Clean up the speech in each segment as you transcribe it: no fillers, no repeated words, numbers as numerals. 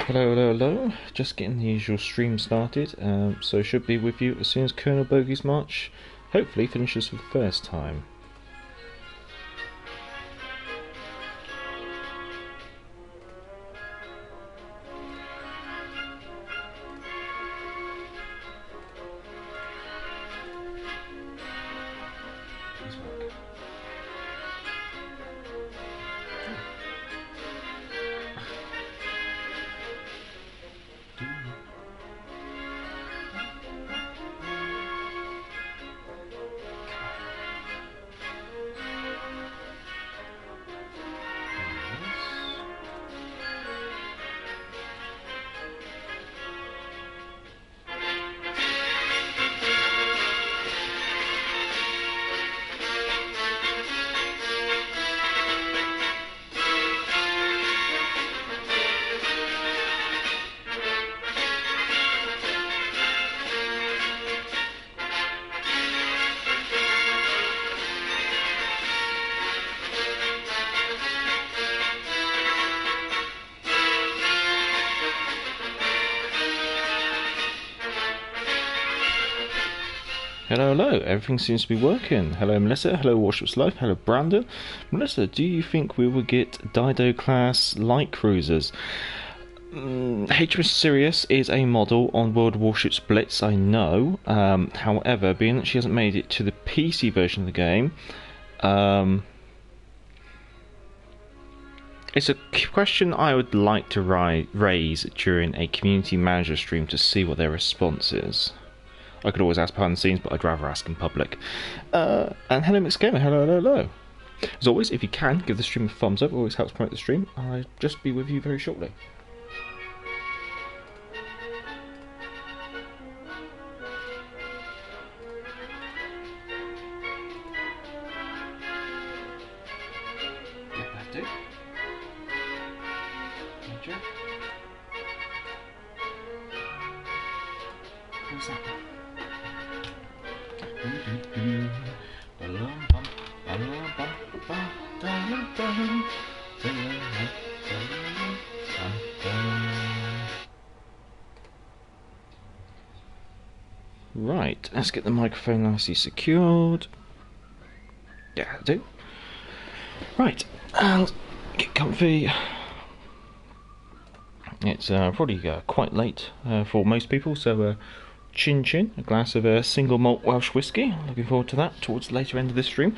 Hello, hello, hello. Just getting the usual stream started, so should be with you as soon as Colonel Bogey's March hopefully finishes for the first time. Hello, hello, everything seems to be working. Hello Melissa, hello Warships Life, hello Brandon. Melissa, do you think we will get Dido class light cruisers? HMS Sirius is a model on World of Warships Blitz, I know. However, being that she hasn't made it to the PC version of the game, it's a question I would like to raise during a community manager stream to see what their response is. I could always ask behind the scenes, but I'd rather ask in public. And hello MixGamer, hello, hello, hello. As always, if you can, give the stream a thumbs up, it always helps promote the stream. I'll just be with you very shortly. Right, let's get the microphone nicely secured. Yeah, I do. Right, and get comfy. It's probably quite late for most people, so chin chin, a glass of single malt Welsh whiskey. Looking forward to that towards the later end of this stream.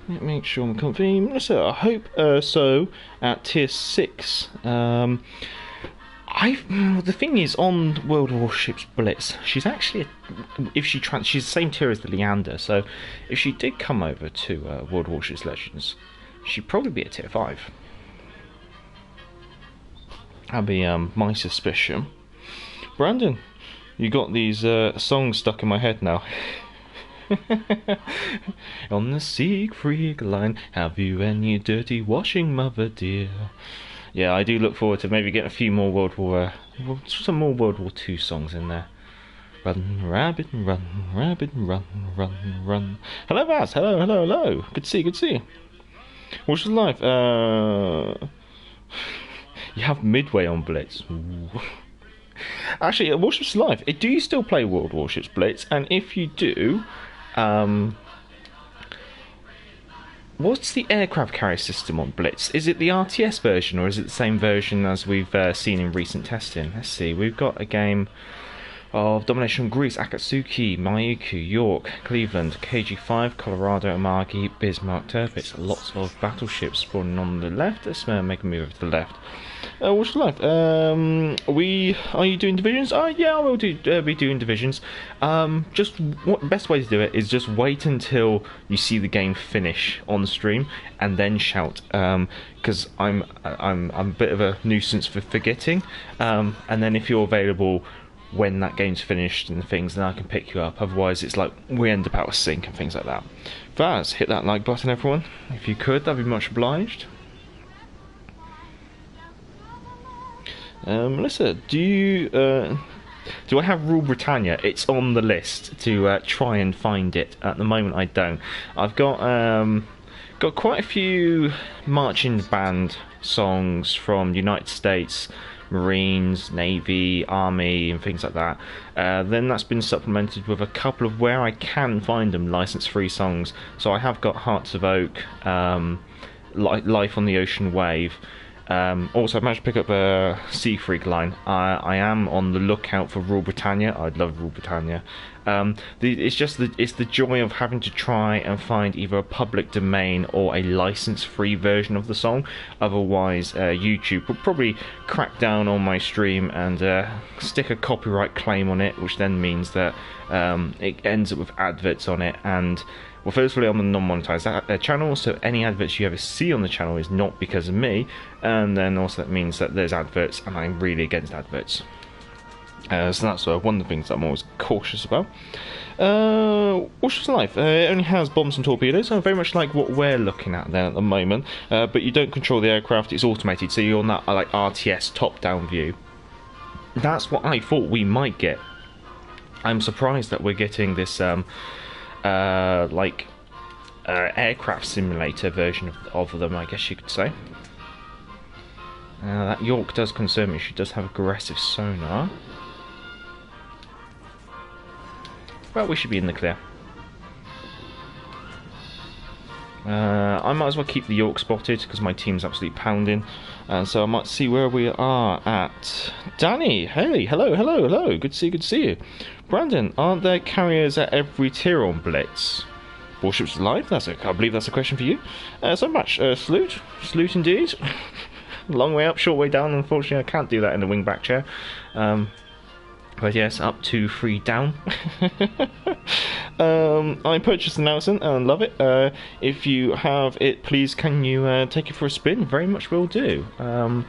Let me make sure I'm comfy. Melissa, I hope so at tier 6. The thing is, on World of Warships Blitz, she's actually, she's the same tier as the Leander, so if she did come over to World of Warships Legends, she'd probably be a tier 5. That'd be my suspicion. Brandon, you got these songs stuck in my head now. On the Siegfried line, have you any dirty washing, mother dear? Yeah, I do look forward to maybe getting a few more some more World War II songs in there. Run, rabbit, run, rabbit, run, run, run. Hello, Vaz. Hello, hello, hello. Good to see you, good to see you. What's your life? You have Midway on Blitz. Ooh. Actually, Warships Live, do you still play World Warships Blitz? And if you do, what's the aircraft carrier system on Blitz? Is it the RTS version, or is it the same version as we've seen in recent testing? Let's see, we've got a game of Domination on Greece, Akatsuki, Mayuku, York, Cleveland, KG5, Colorado, Amagi, Bismarck, Tirpitz. Lots of battleships spawning on the left. Let's make a move over to the left. What's life? Are you doing divisions? Yeah, I will be doing divisions. Just what best way to do it is just wait until you see the game finish on the stream and then shout. Because I'm a bit of a nuisance for forgetting. And then if you're available when that game's finished and things, then I can pick you up. Otherwise, it's like we end up out of sync and things like that. Vaz, hit that like button, everyone. If you could, that'd be much obliged. Melissa, do I have Rule Britannia? It's on the list to try and find it. At the moment, I don't. I've got quite a few marching band songs from the United States, Marines, Navy, Army, and things like that. Then that's been supplemented with a couple of, where I can find them, license-free songs. So I have got Hearts of Oak, Life on the Ocean Wave. Also, I've managed to pick up a Sea Freak line. I am on the lookout for Rule Britannia. I'd love Rule Britannia. It's the joy of having to try and find either a public domain or a license-free version of the song. Otherwise, YouTube will probably crack down on my stream and stick a copyright claim on it, which then means that it ends up with adverts on it. And well, firstly, I'm a non-monetised channel, so any adverts you ever see on the channel is not because of me, and then also that means that there's adverts, and I'm really against adverts. So that's one of the things that I'm always cautious about. Warships Life it only has bombs and torpedoes, so very much like what we're looking at there at the moment, but you don't control the aircraft, it's automated, so you're on that like RTS top-down view. That's what I thought we might get. I'm surprised that we're getting this aircraft simulator version of them, I guess you could say. That York does concern me. She does have aggressive sonar. Well, we should be in the clear. I might as well keep the York spotted because my team's absolutely pounding, and so I might see where we are at. Danny, hey, hello, good to see you. Brandon, aren't there carriers at every tier on Blitz? Warships Live? I believe that's a question for you. So much. Salute indeed. Long way up, short way down. Unfortunately, I can't do that in the wingback chair. But yes, up 2, 3 down. I purchased the Nelson and love it. If you have it, please can you take it for a spin? Very much will do. We'll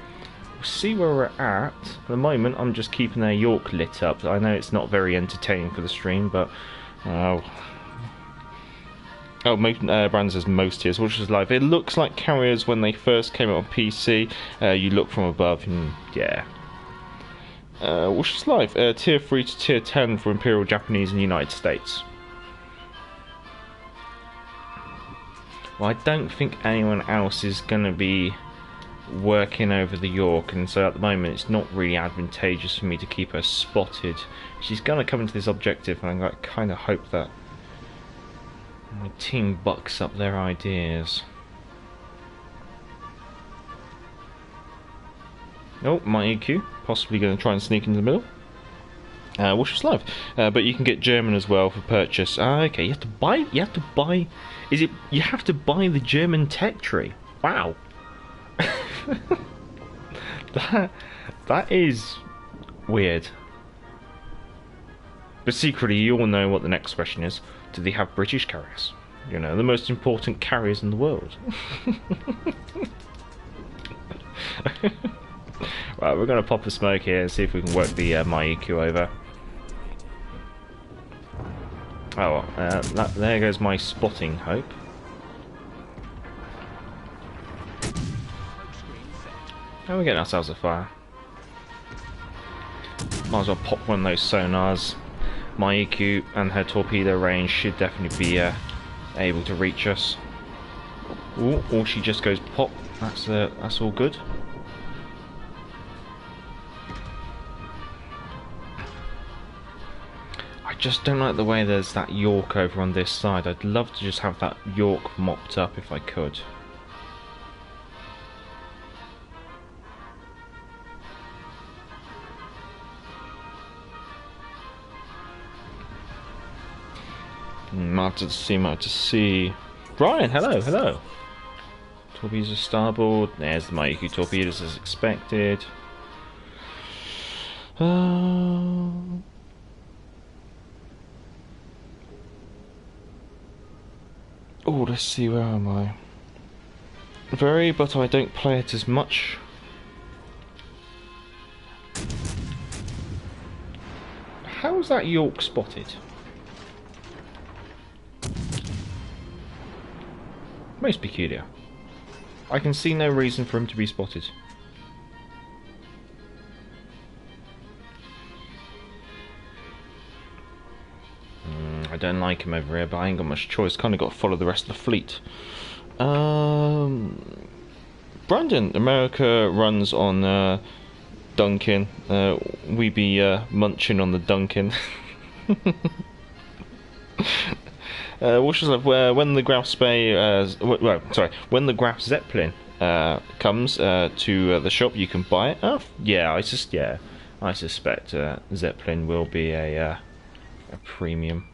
see where we're at. At the moment, I'm just keeping their York lit up. I know it's not very entertaining for the stream, but Brandon says most tiers, which is live. It looks like carriers when they first came out on PC. You look from above, and yeah. Which is live. Tier 3 to tier 10 for Imperial Japanese and United States. Well, I don't think anyone else is going to be working over the York, and so at the moment it's not really advantageous for me to keep her spotted. She's going to come into this objective, and I kind of hope that my team bucks up their ideas. Oh, my EQ, possibly going to try and sneak into the middle. Which is live, but you can get German as well for purchase. Okay, you have to buy. Is it? You have to buy the German tech tree. Wow. that is weird. But secretly, you all know what the next question is. Do they have British carriers? You know, the most important carriers in the world. Right, we're going to pop a smoke here and see if we can work the my EQ over. Oh, there goes my spotting hope. And we're getting ourselves a fire. Might as well pop one of those sonars. My EQ and her torpedo range should definitely be able to reach us. Ooh, or she just goes pop. That's all good. I just don't like the way there's that York over on this side. I'd love to just have that York mopped up if I could. Might have to see. Brian, hello. Torpedoes are starboard. There's the Maiku torpedoes as expected. Oh, let's see, where am I? Very, but I don't play it as much. How is that York spotted? Most peculiar. I can see no reason for him to be spotted. I don't like him over here, but I ain't got much choice. Kind of got to follow the rest of the fleet. Brandon, America runs on Dunkin. We be munching on the Dunkin. When the Graf when the Graf Zeppelin comes to the shop, you can buy it. Yeah, I suspect Zeppelin will be a premium.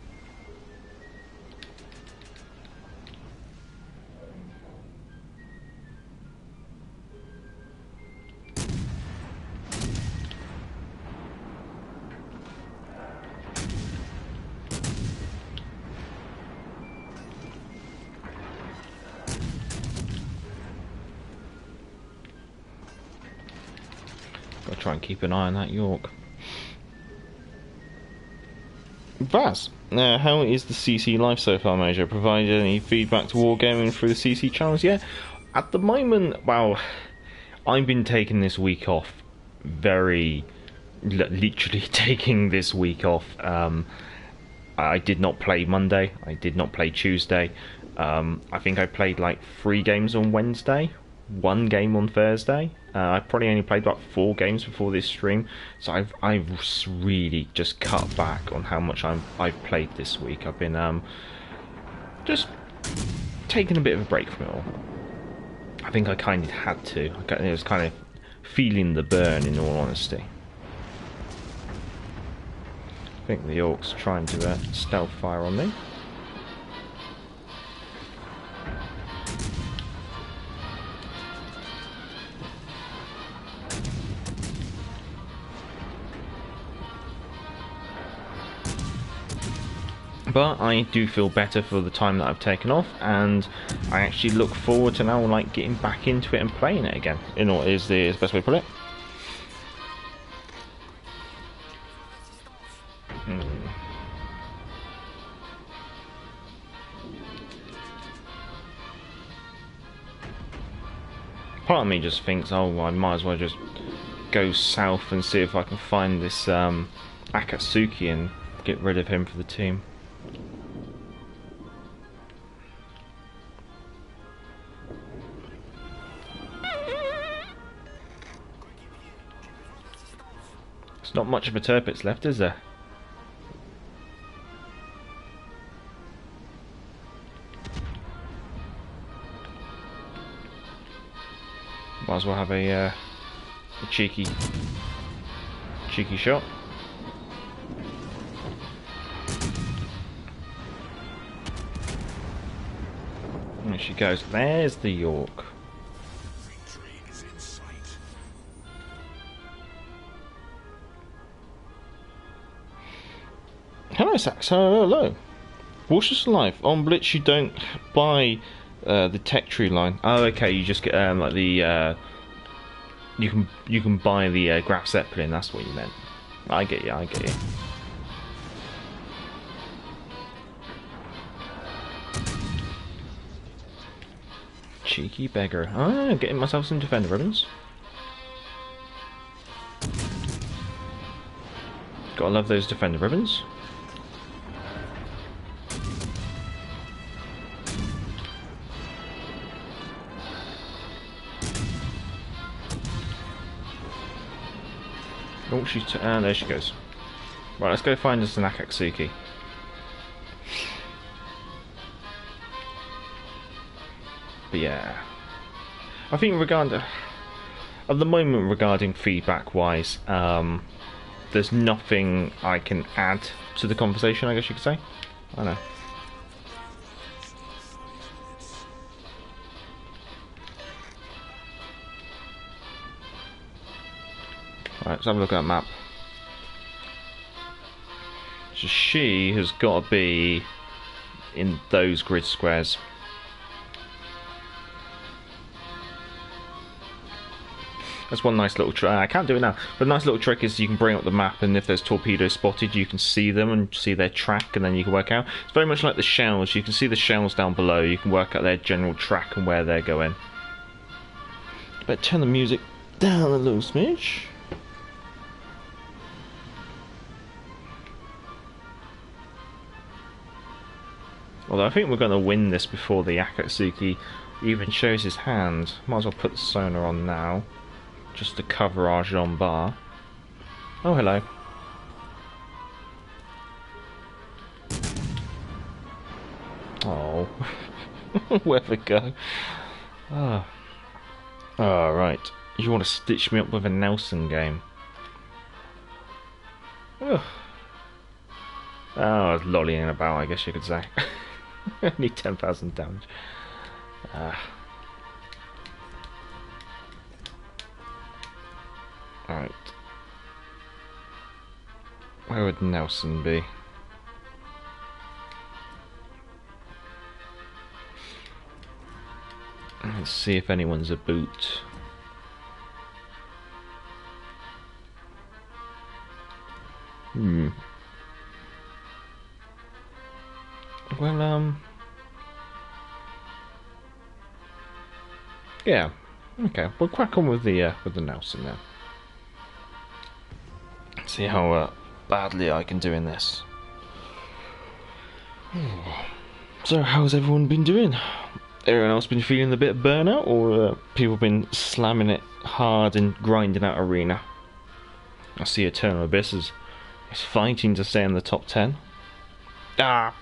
Gotta try and keep an eye on that York. Vaz, how is the CC life so far, Major? Provided any feedback to Wargaming through the CC channels yet? At the moment, well, I've been taking this week off. Literally taking this week off. I did not play Monday. I did not play Tuesday. I think I played like 3 games on Wednesday. 1 game on Thursday. I probably only played about 4 games before this stream, so I've really just cut back on how much I've played this week. I've been just taking a bit of a break from it all. I think I kind of had to. I was kind of feeling the burn, in all honesty. I think the Orc's trying to stealth fire on me. But I do feel better for the time that I've taken off, and I actually look forward to now like getting back into it and playing it again. Is the best way to put it. Part of me just thinks, oh, I might as well just go south and see if I can find this Akatsuki and get rid of him for the team. There's not much of a Tirpitz left, is there? Might as well have a cheeky shot. There she goes. There's the York. Hello, Sax. Hello. Warships Life. On Blitz, you don't buy the tech tree line. Oh, okay. You just get like the you can buy the Graf Zeppelin. That's what you meant. I get you. I get you. Cheeky beggar. Ah, getting myself some defender ribbons. Gotta love those defender ribbons. Oh, she's there she goes. Right, let's go find us an Akatsuki. But yeah, I think at the moment regarding feedback wise, there's nothing I can add to the conversation, I guess you could say. I don't know. Right, let's have a look at that map. So she has got to be in those grid squares. That's one nice little trick. I can't do it now, but a nice little trick is you can bring up the map, and if there's torpedoes spotted, you can see them and see their track, and then you can work out. It's very much like the shells. You can see the shells down below. You can work out their general track and where they're going. Better turn the music down a little smidge. Although I think we're going to win this before the Akatsuki even shows his hand. Might as well put the sonar on now. just to cover our Jean Bar. Oh, hello. Oh, where'd we go? Ah, oh, right. You want to stitch me up with a Nelson game? Ugh. Oh, I was lollying about, I guess you could say. Only 10,000 damage. Alright. Where would Nelson be? Let's see if anyone's a boot. Well, yeah. Okay, we'll crack on with the Nelson now. See how badly I can do in this. So, how's everyone been doing? Everyone else been feeling a bit of burnout, or people been slamming it hard and grinding out arena? I see Eternal Abyss is fighting to stay in the top 10. Ah!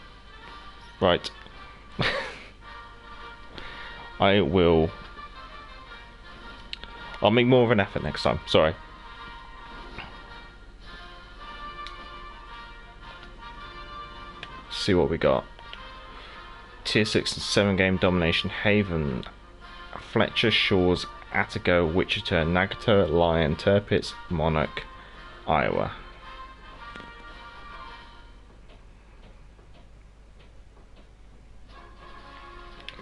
Right. I'll make more of an effort next time, sorry. See what we got. Tier 6 and 7 game domination. Haven, Fletcher, Shores, Attigo, Wichita, Nagato, Lion, Tirpitz, Monarch, Iowa.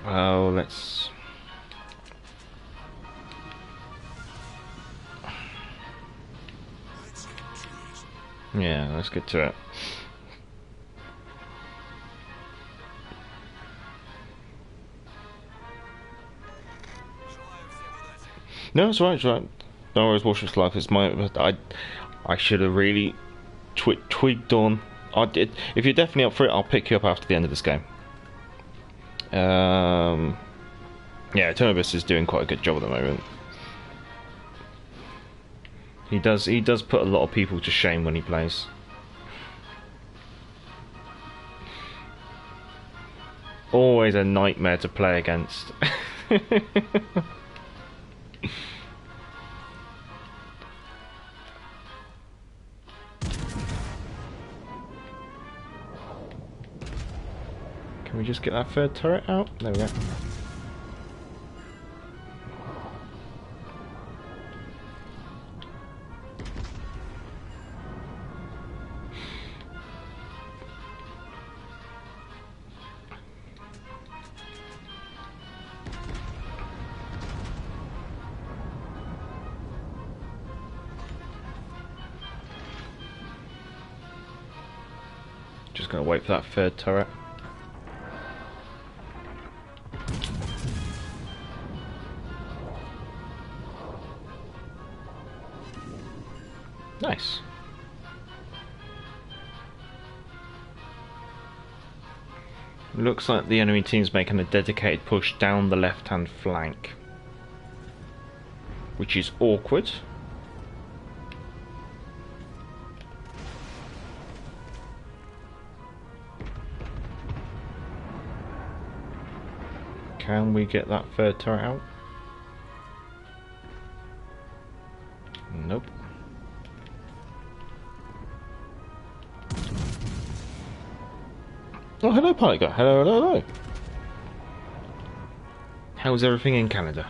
Well, let's... yeah, let's get to it. No, it's right, it's right. No worries, Warships Life is my... I should have really twigged on... If you're definitely up for it, I'll pick you up after the end of this game. Yeah, Eternal Abyss is doing quite a good job at the moment. He does put a lot of people to shame when he plays. Always a nightmare to play against. Can we just get that third turret out? There we go. Just gonna wait for that third turret. Nice. Looks like the enemy team's making a dedicated push down the left-hand flank, which is awkward. Can we get that third turret out? Nope. Oh, hello, pilot guy. Hello, hello, hello. How's everything in Canada?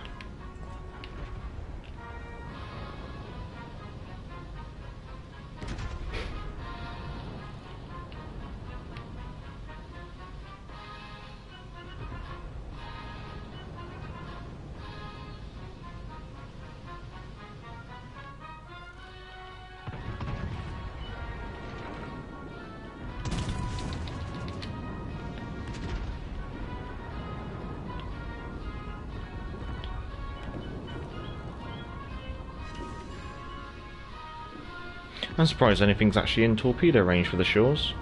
I'm surprised anything's actually in torpedo range for the Shores.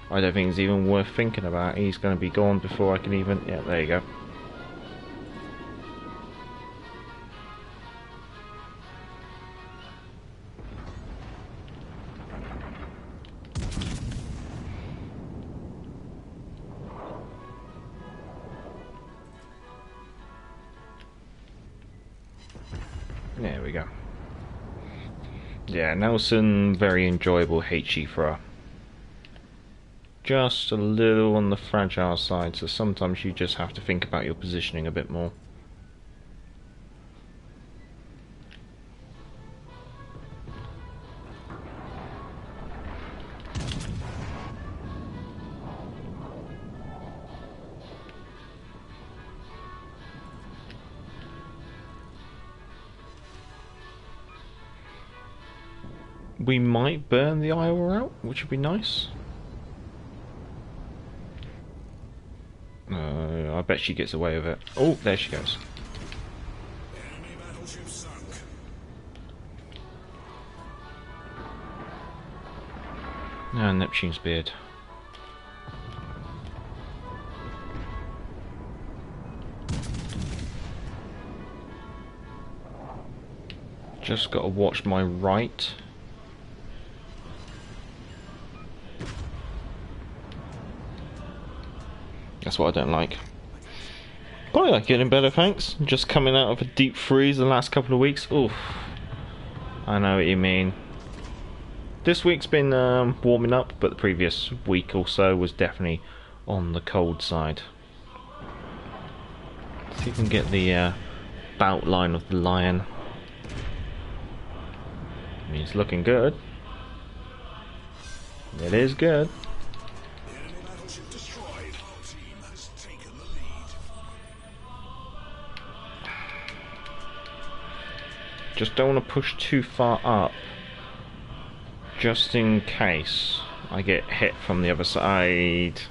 I don't think it's even worth thinking about. He's going to be gone before I can even... yeah, there you go. There we go. Yeah, Nelson, very enjoyable HE thrower. Just a little on the fragile side, so sometimes you just have to think about your positioning a bit more. We might burn the Iowa out, which would be nice. I bet she gets away with it. Oh, there she goes. Enemy battleship sunk. Ah, Neptune's beard. Just got to watch my right. That's what I don't like. But I like getting better, thanks. Just coming out of a deep freeze the last couple of weeks. Oof. I know what you mean. This week's been warming up, but the previous week or so was definitely on the cold side. See if you can get the bout line of the lion. I mean, it's looking good. It is good. Enemy battleship destroyed. Our team has taken the lead. Just don't want to push too far up, just in case I get hit from the other side.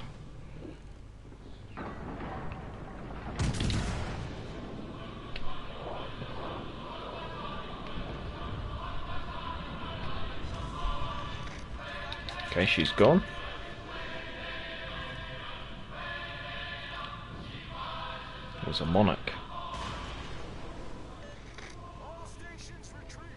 Okay, she's gone. It was a monarch. All stations retreat.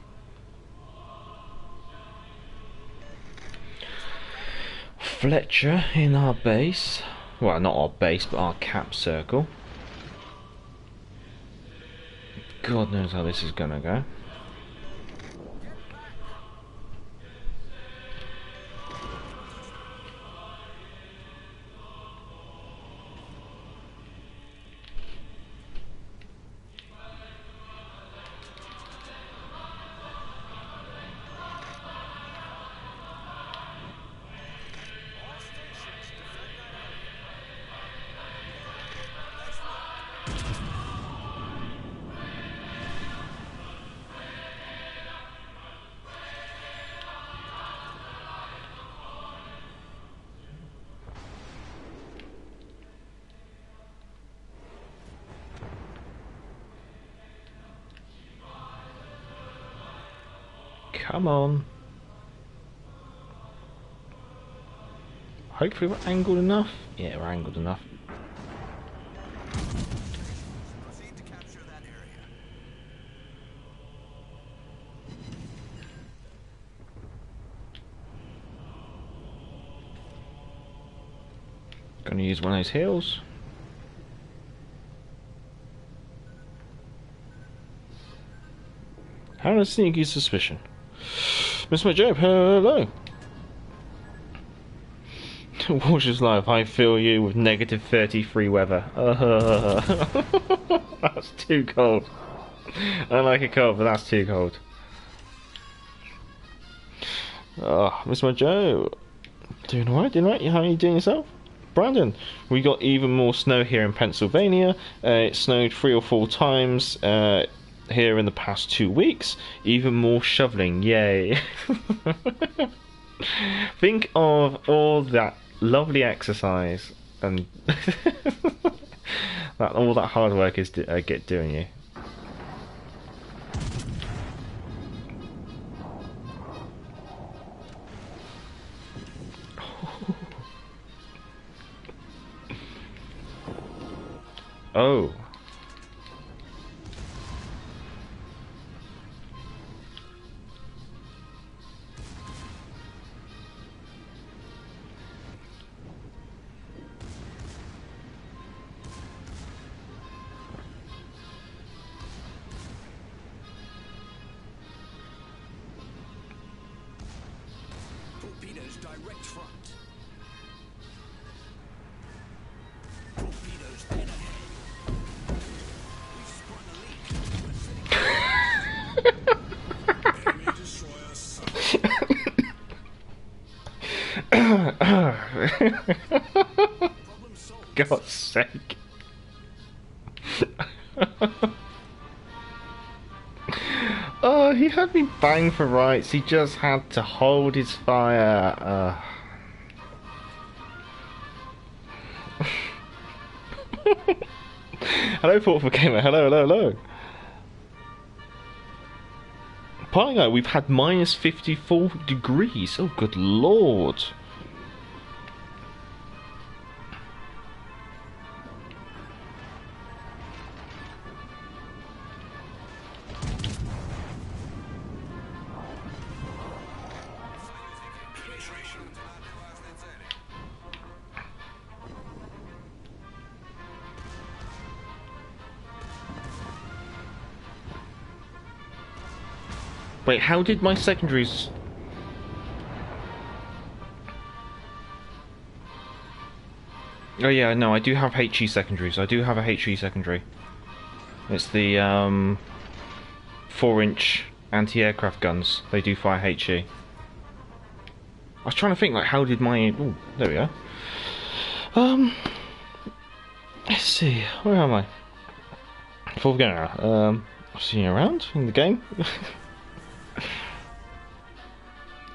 Fletcher in our base. Well, not our base, but our cap circle. God knows how this is gonna go. Come on. Hopefully we're angled enough. Yeah, we're angled enough. Proceed to capture that area. Gonna use one of those heals. How a sneaky suspicion. Miss Job, hello. Warships Live, I feel you with negative 33 weather. That's too cold. I like it cold, but that's too cold. Oh, Miss Joe. Doing alright, doing alright. How are you doing yourself? Brandon, we got even more snow here in Pennsylvania. It snowed 3 or 4 times here in the past 2 weeks. Even more shoveling, yay. Think of all that lovely exercise and that all that hard work is get doing you. Oh. direct front. Torpedoes dead ahead. We've sprung a leak. Enemy destroyer sunk. Problem solved. God's sake. Oh, he had me bang for rights. He just had to hold his fire. Hello, Thoughtful Gamer. Hello, hello, hello. Apparently, we've had minus 54 degrees. Oh, good lord. Wait, how did my secondaries... Oh yeah, no, I do have HE secondaries. I do have a HE secondary. It's the 4-inch anti-aircraft guns. They do fire HE. I was trying to think, like, how did my... Ooh, there we go. Let's see, where am I? Before we go now, I'll see you around in the game.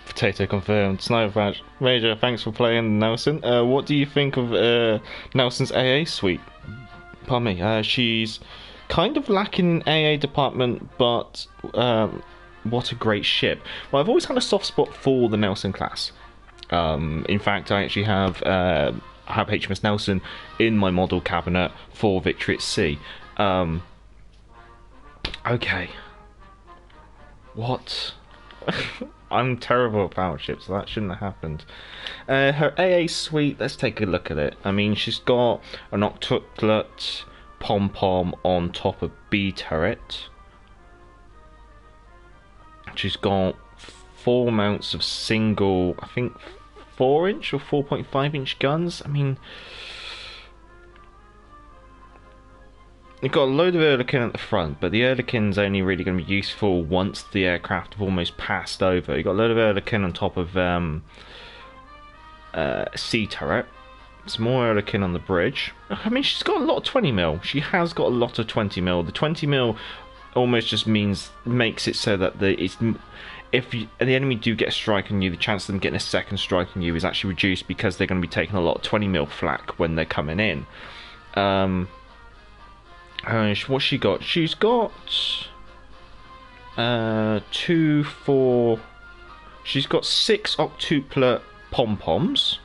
Potato confirmed. Sniper Patch. Major, thanks for playing, Nelson. What do you think of Nelson's AA suite? Pardon me. She's kind of lacking in AA department, but what a great ship. Well, I've always had a soft spot for the Nelson class. In fact, I actually have HMS Nelson in my model cabinet for Victory at Sea. Okay. What? I'm terrible at battleships, so that shouldn't have happened. Her AA suite, let's take a look at it. I mean, she's got an octuplet pom-pom on top of B turret. She's got 4 mounts of single, I think 4-inch or 4.5-inch guns. I mean, you've got a load of Erlikin at the front, but the Erlikin's only really going to be useful once the aircraft have almost passed over. You've got a load of Erlikin on top of C turret. Some more Erlikin on the bridge. I mean, she's got a lot of 20mm. She has got a lot of 20mm. The 20mm almost just makes it so that if the enemy do get a strike on you, the chance of them getting a second strike on you is actually reduced because they're going to be taking a lot of 20mm flak when they're coming in. What's she got? She's got 2, 4. She's got 6 octuplet pom-poms.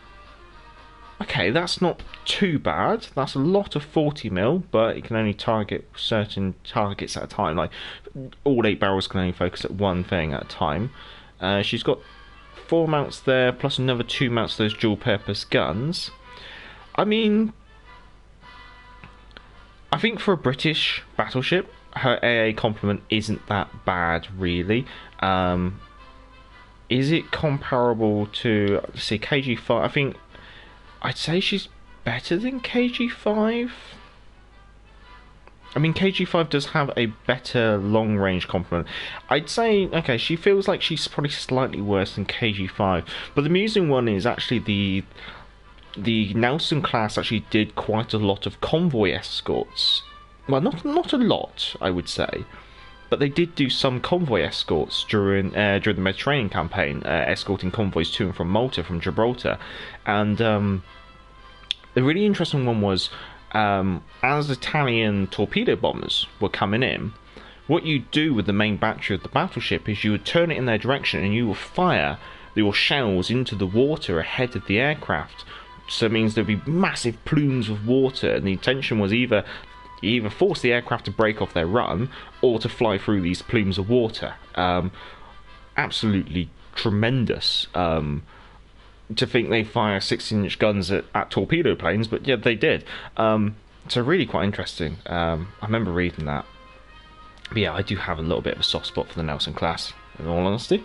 Okay, that's not too bad. That's a lot of 40mm, but it can only target certain targets at a time. Like, all 8 barrels can only focus at one thing at a time. She's got 4 mounts there, plus another 2 mounts of those dual-purpose guns. I mean, I think for a British battleship, her AA complement isn't that bad, really. Is it comparable to, let's see, KG5? I think I'd say she's better than KG5. I mean, KG5 does have a better long-range complement. I'd say, okay, she feels like she's probably slightly worse than KG5. But the amusing one is actually the Nelson class actually did quite a lot of convoy escorts. Well, not a lot, I would say, but they did do some convoy escorts during the Mediterranean campaign, escorting convoys to and from Malta, from Gibraltar. And the really interesting one was, as Italian torpedo bombers were coming in, what you do with the main battery of the battleship is you would turn it in their direction and you will fire your shells into the water ahead of the aircraft. So it means there'd be massive plumes of water, and the intention was either force the aircraft to break off their run or to fly through these plumes of water. Absolutely tremendous. To think they fire 16-inch guns at torpedo planes, but yeah, they did. So really quite interesting. I remember reading that. But yeah, I do have a little bit of a soft spot for the Nelson class, in all honesty.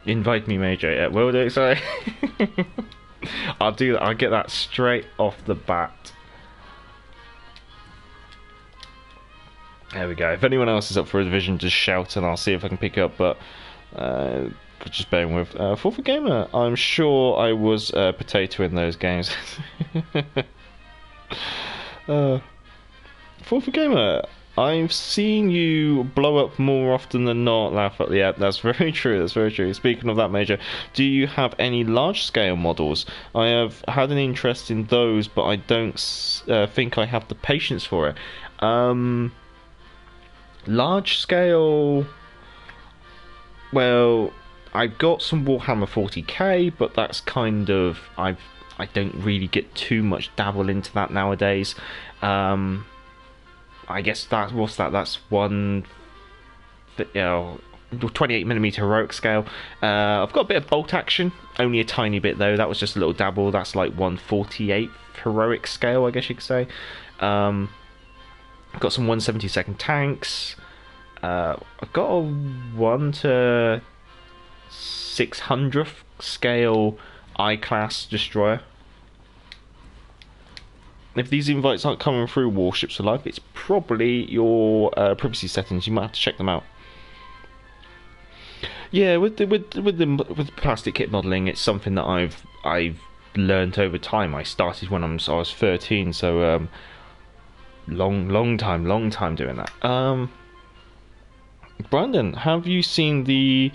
Invite me, Major. Yeah, will do. Sorry. I'll do that. I'll get that straight off the bat. There we go. If anyone else is up for a division, just shout and I'll see if I can pick up. But just bearing with. For Gamer, I'm sure I was potato in those games. For Gamer, I've seen you blow up more often than not, laugh at. Yeah, that's very true, that's very true. Speaking of that, Major, do you have any large-scale models? I have had an interest in those, but I don't think I have the patience for it. Large-scale... Well, I've got some Warhammer 40k, but that's kind of... I don't really get too much dabble into that nowadays. I guess that's what's that? That's 28mm heroic scale. I've got a bit of bolt action, only a tiny bit though. That was just a little dabble. That's like 1/48 heroic scale, I guess you could say. I've got some 1/72 tanks. I've got a 1/600th scale I-class destroyer. If these invites aren't coming through Warships for Life, it's probably your privacy settings. You might have to check them out. Yeah, with plastic kit modelling, it's something that I've learnt over time. I started when I was 13, so long time doing that. Brandon, have you seen the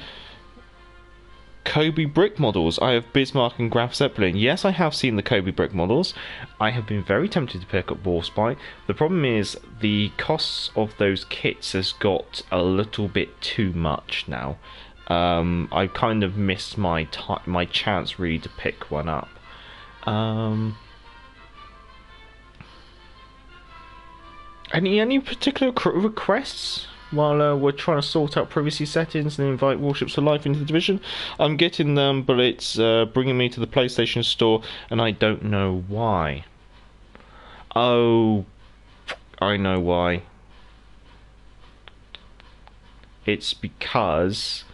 Kobe brick models? I have Bismarck and Graf Zeppelin. Yes, I have seen the Kobe brick models. I have been very tempted to pick up Warspite. The problem is the costs of those kits has got a little bit too much now. I've kind of missed my chance really to pick one up. Any particular requests? While we're trying to sort out privacy settings and invite Warships for Life into the division, I'm getting them, but it's bringing me to the PlayStation Store, and I don't know why. Oh, I know why. It's because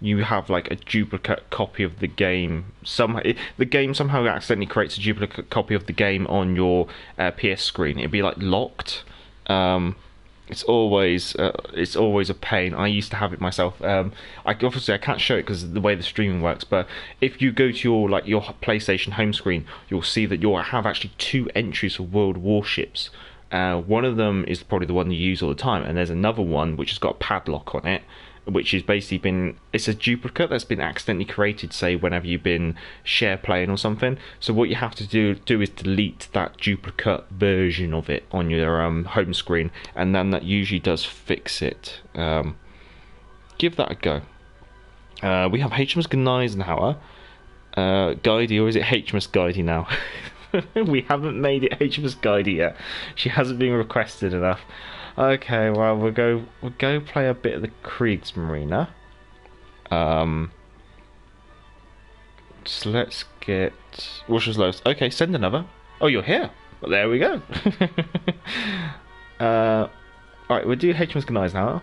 you have like a duplicate copy of the game. The game somehow accidentally creates a duplicate copy of the game on your PS screen. It'd be like locked. It's always a pain. I used to have it myself. Obviously I can't show it because of the way the streaming works. But if you go to your PlayStation home screen, you'll see that you'll have actually 2 entries for World Warships. One of them is probably the one you use all the time, and there's another one which has got a padlock on it, which is basically it's a duplicate that's been accidentally created, say whenever you've been share playing or something. So what you have to do is delete that duplicate version of it on your home screen, and then that usually does fix it. Give that a go. We have HMS Gneisenhower, Guidey, or is it HMS Guidey now? We haven't made it HMS Guidey yet. She hasn't been requested enough. Okay, well we'll go play a bit of the Kriegsmarine. So let's get Russia's lowest. Okay, send another. Oh, you're here. Well, there we go. Alright, we'll do HMS Gneisenhower.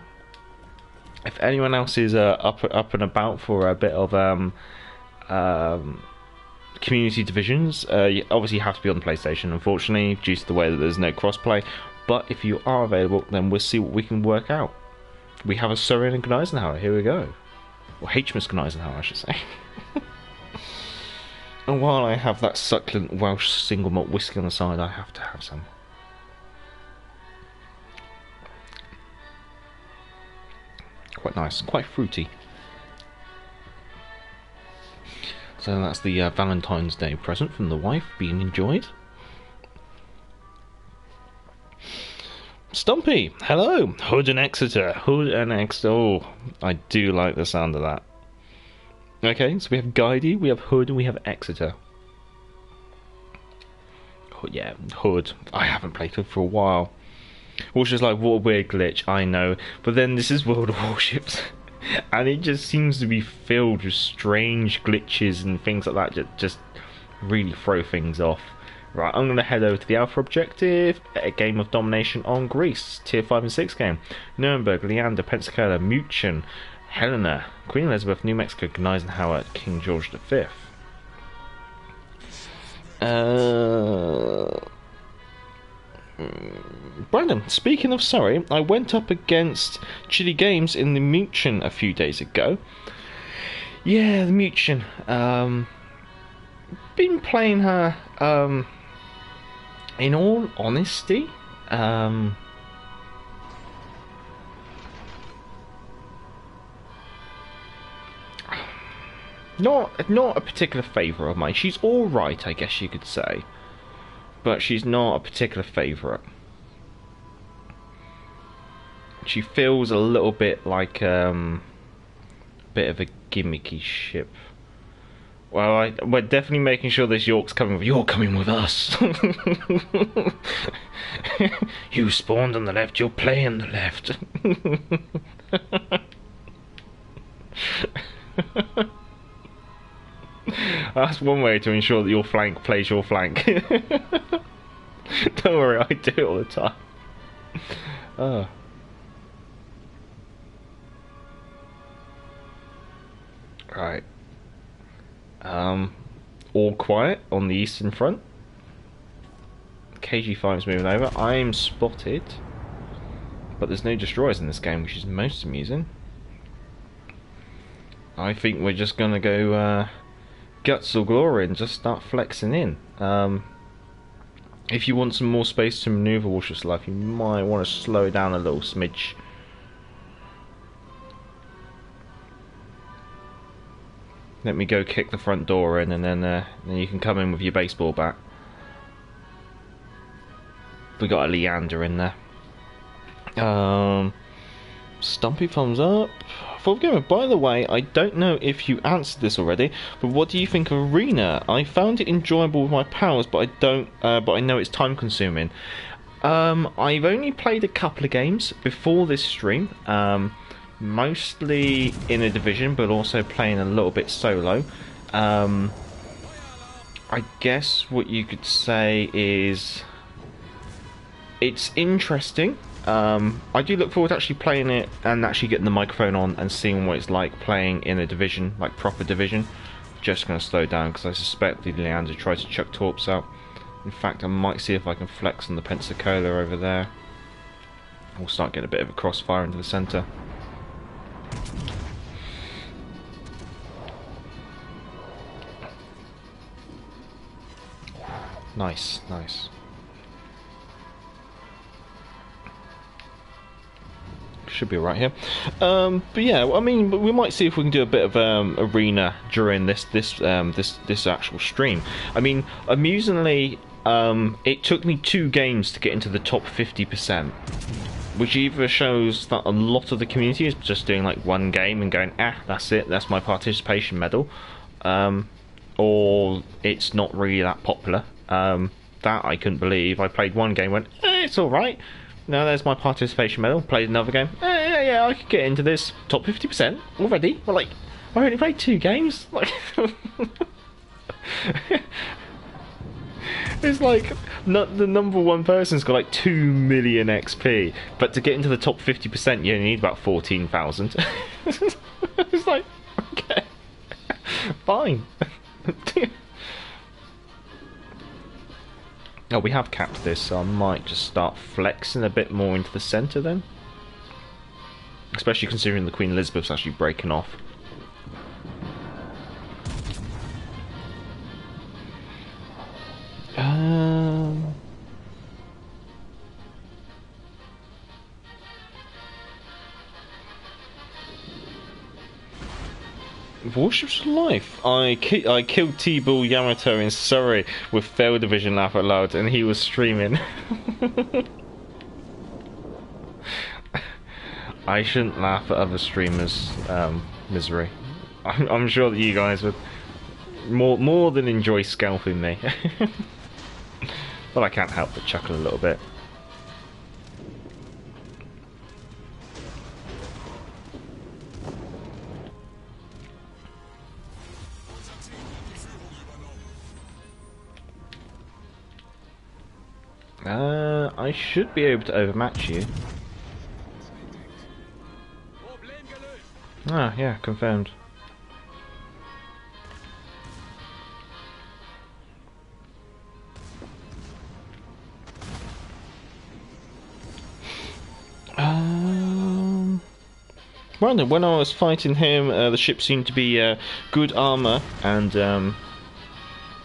If anyone else is up and about for a bit of community divisions, you obviously have to be on the PlayStation, unfortunately, due to the way that there's no crossplay. But if you are available, then we'll see what we can work out. We have a Surrey and Gneisenhower. Here we go. Or HMS Gneisenhower, I should say. And while I have that succulent Welsh single malt whiskey on the side, I have to have some. Quite nice, quite fruity. So that's the Valentine's Day present from the wife being enjoyed. Stumpy, hello. Hood and Exeter. Hood and Exeter. Oh, I do like the sound of that. Okay, so we have Guidey, we have Hood, and we have Exeter. Yeah, Hood. I haven't played Hood for a while. Which is like, what a weird glitch, I know. But then this is World of Warships. And it just seems to be filled with strange glitches and things like that that just really throw things off. Right, I'm going to head over to the Alpha objective, a game of domination on Greece, tier 5 and 6 game. Nuremberg, Leander, Pensacola, Muchen, Helena, Queen Elizabeth, New Mexico, Eisenhower, King George V. Brandon, speaking of Surrey, I went up against Chili Games in the Muchen a few days ago. Yeah, the Muchen. Been playing her, in all honesty, not a particular favourite of mine. She's alright, I guess you could say, but she's not a particular favourite. She feels a little bit like a bit of a gimmicky ship. Well, we're definitely making sure this York's coming with. You're coming with us. You spawned on the left. You're playing the left. That's one way to ensure that your flank plays your flank. Don't worry, I do it all the time. Oh. Right. All quiet on the eastern front. KG5's moving over. I'm spotted, but there's no destroyers in this game, which is most amusing. I think we're just gonna go guts or glory and just start flexing in. If you want some more space to maneuver Warships Life, you might want to slow down a little smidge. Let me go kick the front door in, and then you can come in with your baseball bat. We got a Leander in there. Stumpy thumbs up. By the way, I don't know if you answered this already, but what do you think of Arena? I found it enjoyable with my pals, but I know it's time consuming. I've only played a couple of games before this stream. Mostly in a division, but also playing a little bit solo. I guess what you could say is it's interesting. I do look forward to actually playing it and actually getting the microphone on and seeing what it's like playing in a division, like proper division. Just going to slow down because I suspect the Leander tries to chuck torps out. In fact, I might see if I can flex on the Pensacola over there. We'll start getting a bit of a crossfire into the centre. Nice, nice. Should be right here. But yeah, I mean, we might see if we can do a bit of arena during this actual stream. I mean, amusingly, it took me 2 games to get into the top 50%, which either shows that a lot of the community is just doing like one game and going, that's it, that's my participation medal, or it's not really that popular. That I couldn't believe. I played one game, went, it's alright. Now there's my participation medal. Played another game. Yeah, I could get into this top 50% already. Well, like, I only played 2 games. Like, it's like the number 1 person's got like 2 million XP, but to get into the top 50%, you only need about 14,000. It's like, okay, fine. Oh, we have capped this, so I might just start flexing a bit more into the centre then. Especially considering the Queen Elizabeth's actually breaking off. Warships Life. I killed T-Ball Yamato in Surrey with Fail Division laugh out loud, and he was streaming. I shouldn't laugh at other streamers' misery. I'm sure that you guys would more than enjoy scalping me. But I can't help but chuckle a little bit. I should be able to overmatch you. Ah, yeah, confirmed. Well then, when I was fighting him, the ship seemed to be good armor, and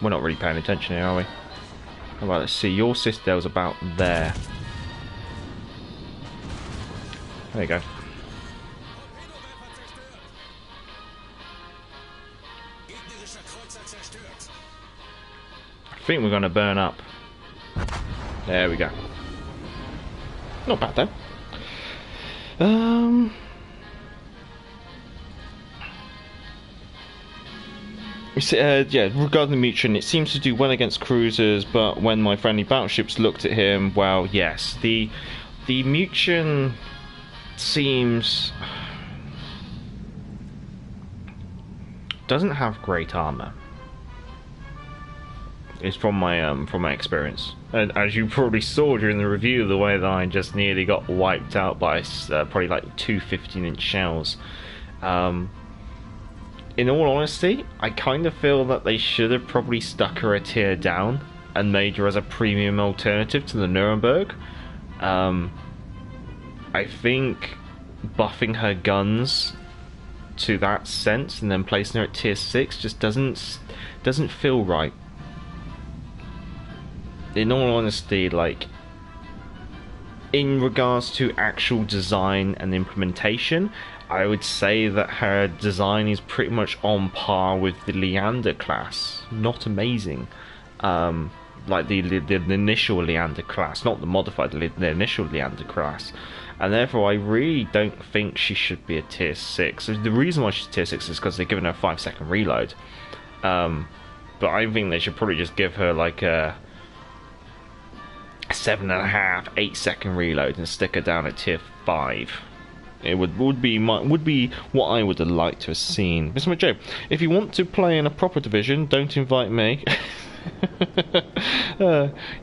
we're not really paying attention here, are we? How about, let's see, your citadel's about there. There you go. I think we're going to burn up. There we go. Not bad though. Yeah, regarding the Mutant, it seems to do well against cruisers, but when my friendly battleships looked at him, well, yes, the Mutant seems doesn't have great armor. It's from my experience, and as you probably saw during the review, the way that I just nearly got wiped out by probably like 2 15-inch shells. In all honesty, I kind of feel that they should have probably stuck her a tier down and made her as a premium alternative to the Nuremberg. I think buffing her guns to that sense and then placing her at tier 6 just doesn't feel right. In all honesty, like, in regards to actual design and implementation, I would say that her design is pretty much on par with the Leander class. Not amazing. Like the initial Leander class, not the modified, the initial Leander class. And therefore, I really don't think she should be a tier 6. The reason why she's tier 6 is because they're giving her a 5-second reload. But I think they should probably just give her like a 7.5, 8-second reload and stick her down at tier 5. It would be what I would have liked to have seen. Mr. Joe, if you want to play in a proper division, don't invite me.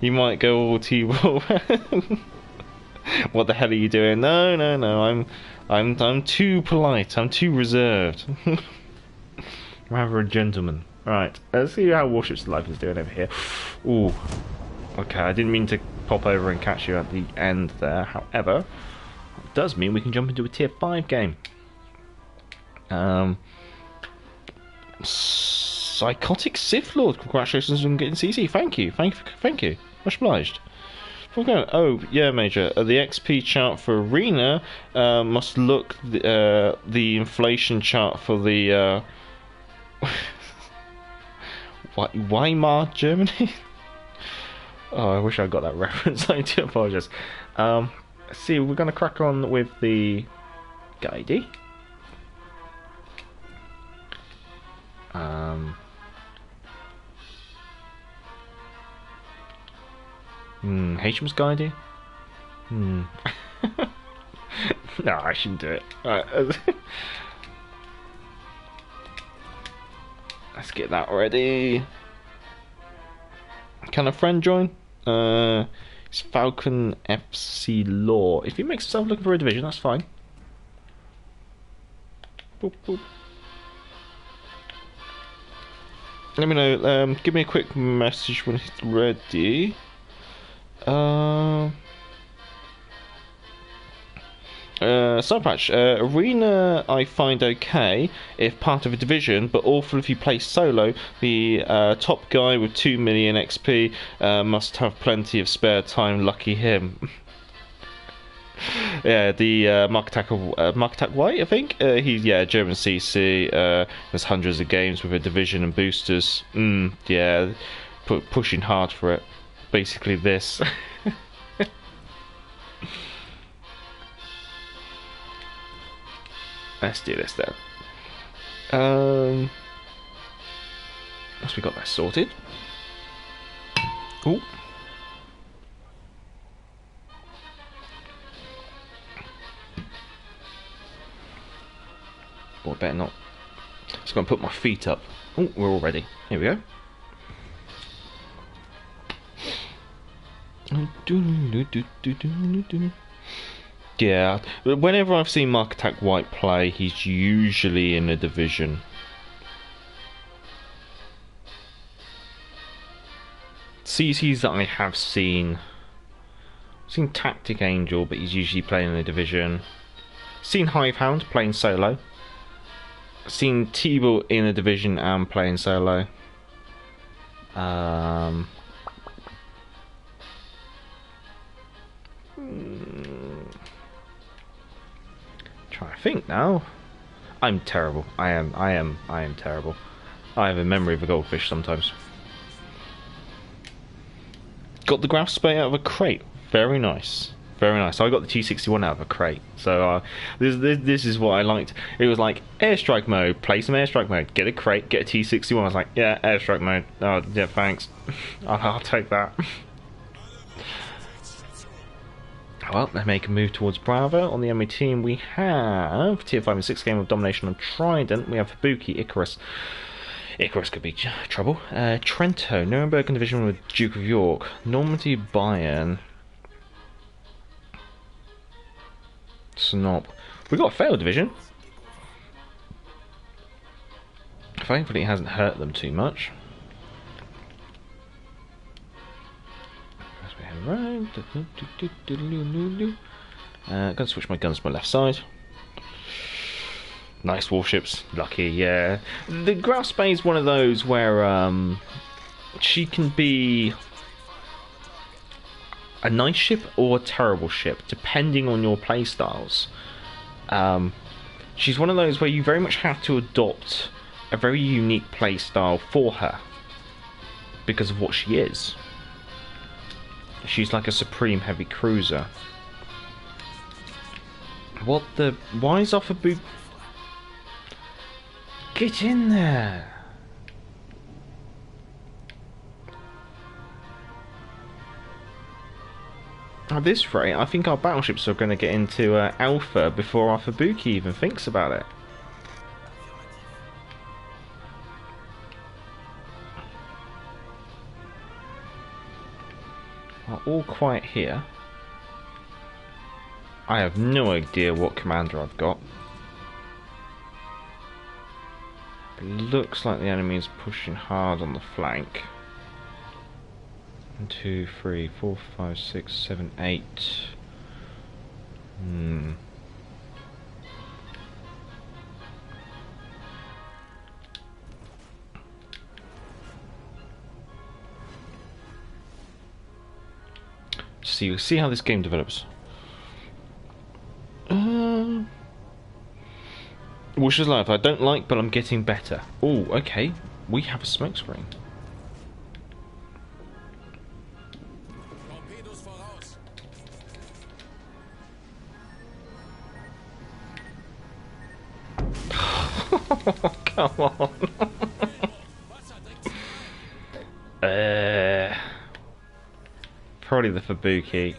You might go all T-Wolf. What the hell are you doing? No. I'm too polite. I'm too reserved. Rather a gentleman. Right. Let's see how Warships Life is doing over here. Ooh. Okay, I didn't mean to pop over and catch you at the end there. However, it does mean we can jump into a tier 5 game. Psychotic Sith Lord, congratulations on getting CC. Thank you. Much obliged. Oh yeah, Major. The XP chart for Arena must look the inflation chart for the Weimar Germany. Oh, I wish I got that reference. I do apologise. Let's see, we're going to crack on with the Guidey. HM's Guidey? No, I shouldn't do it. Alright. Let's get that ready. Can a friend join? It's Falcon FC Law. If he makes himself looking for a division, that's fine. Boop, boop. Let me know. Give me a quick message when he's ready. Subpatch. Arena I find okay if part of a division, but awful if you play solo. The top guy with 2 million XP must have plenty of spare time. Lucky him. Yeah, the Mark Attack White, I think. He's German CC. There's hundreds of games with a division and boosters. Yeah, pushing hard for it. Basically this. Let's do this then. Once we got that sorted. Ooh. Oh, I better not. Just gonna put my feet up. Oh, we're all ready. Here we go. Yeah, whenever I've seen Mark Attack White play, he's usually in a division. CCs that I have seen, I've seen Tactic Angel, but he's usually playing in a division. Seen Hivehound playing solo. Seen T-Ball in a division and playing solo. Trying to think now. I'm terrible. I am terrible. I have a memory of a goldfish sometimes. Got the graph spray out of a crate. Very nice. Very nice. So I got the T61 out of a crate. So this is what I liked. It was like airstrike mode. Play some airstrike mode. Get a crate. Get a T61. I was like, yeah, airstrike mode. Oh yeah, thanks. I'll take that. Well, they make a move towards Bravo. On the enemy team, we have Tier 5 and 6 game of domination on Trident. We have Habuki, Icarus. Icarus could be trouble. Trento, Nuremberg in division with Duke of York. Normandy, Bayern. Snob. We got a failed division. Thankfully, it hasn't hurt them too much. Right. Gonna switch my guns to my left side. Nice warships. Lucky, yeah. The Graf Spey is one of those where she can be a nice ship or a terrible ship, depending on your playstyles. She's one of those where you very much have to adopt a very unique playstyle for her because of what she is. She's like a supreme heavy cruiser. What the... Why is off a boot... Get in there! At this rate, I think our battleships are going to get into Alpha before our Fubuki even thinks about it. All quiet here. I have no idea what commander I've got. It looks like the enemy is pushing hard on the flank. 1, 2, 3, 4, 5, 6, 7, 8. See how this game develops. Wishes Life, I don't like, but I'm getting better. Oh, okay. We have a smoke screen. Come on. Probably the Fubuki.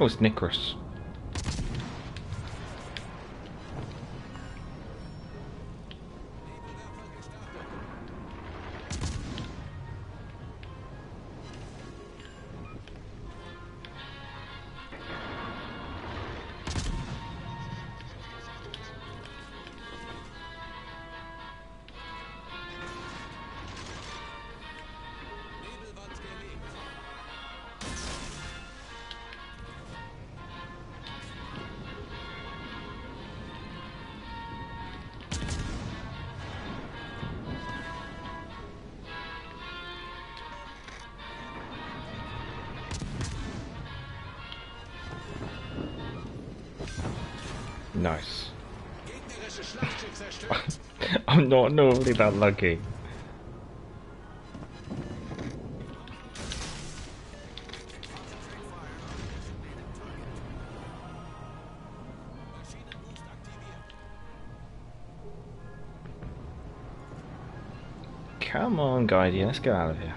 Oh, it's Nicholas. Nice. I'm not normally that lucky. Come on, Guardian, let's get out of here.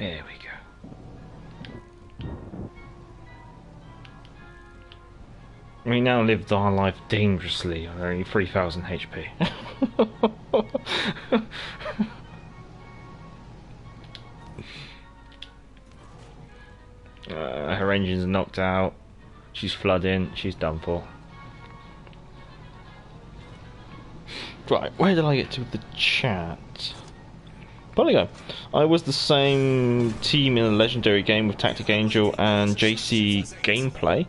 There we go. We now live our life dangerously on only 3000 HP. Her engine's knocked out. She's flooding. She's done for. Right, where did I get to with the chat? Polygon. I was the same team in a legendary game with Tactic Angel and JC Gameplay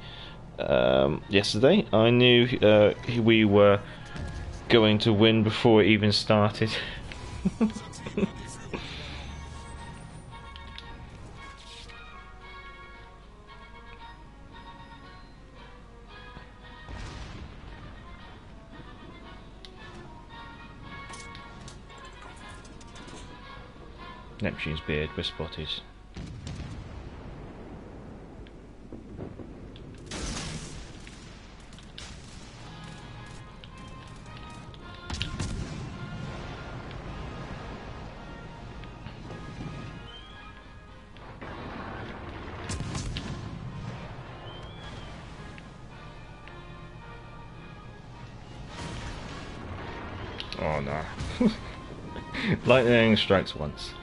yesterday. I knew we were going to win before it even started. Neptune's beard, we're spotted. Oh no. Lightning strikes once.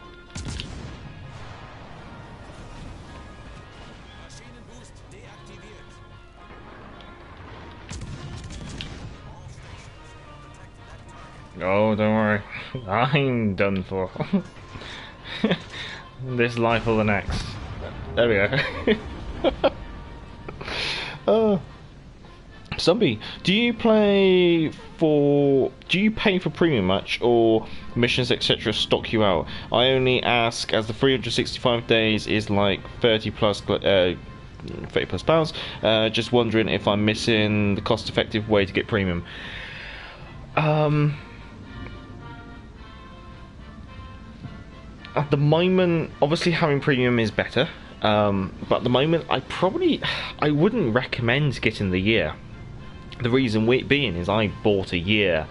Oh, don't worry. I'm done for. This life or the next. There we go. Zombie, do you pay for premium much, or missions etc. stock you out? I only ask as the 365 days is like 30 plus pounds. Just wondering if I'm missing the cost-effective way to get premium. At the moment, obviously having premium is better, but at the moment I wouldn't recommend getting the year. The reason being is I bought a year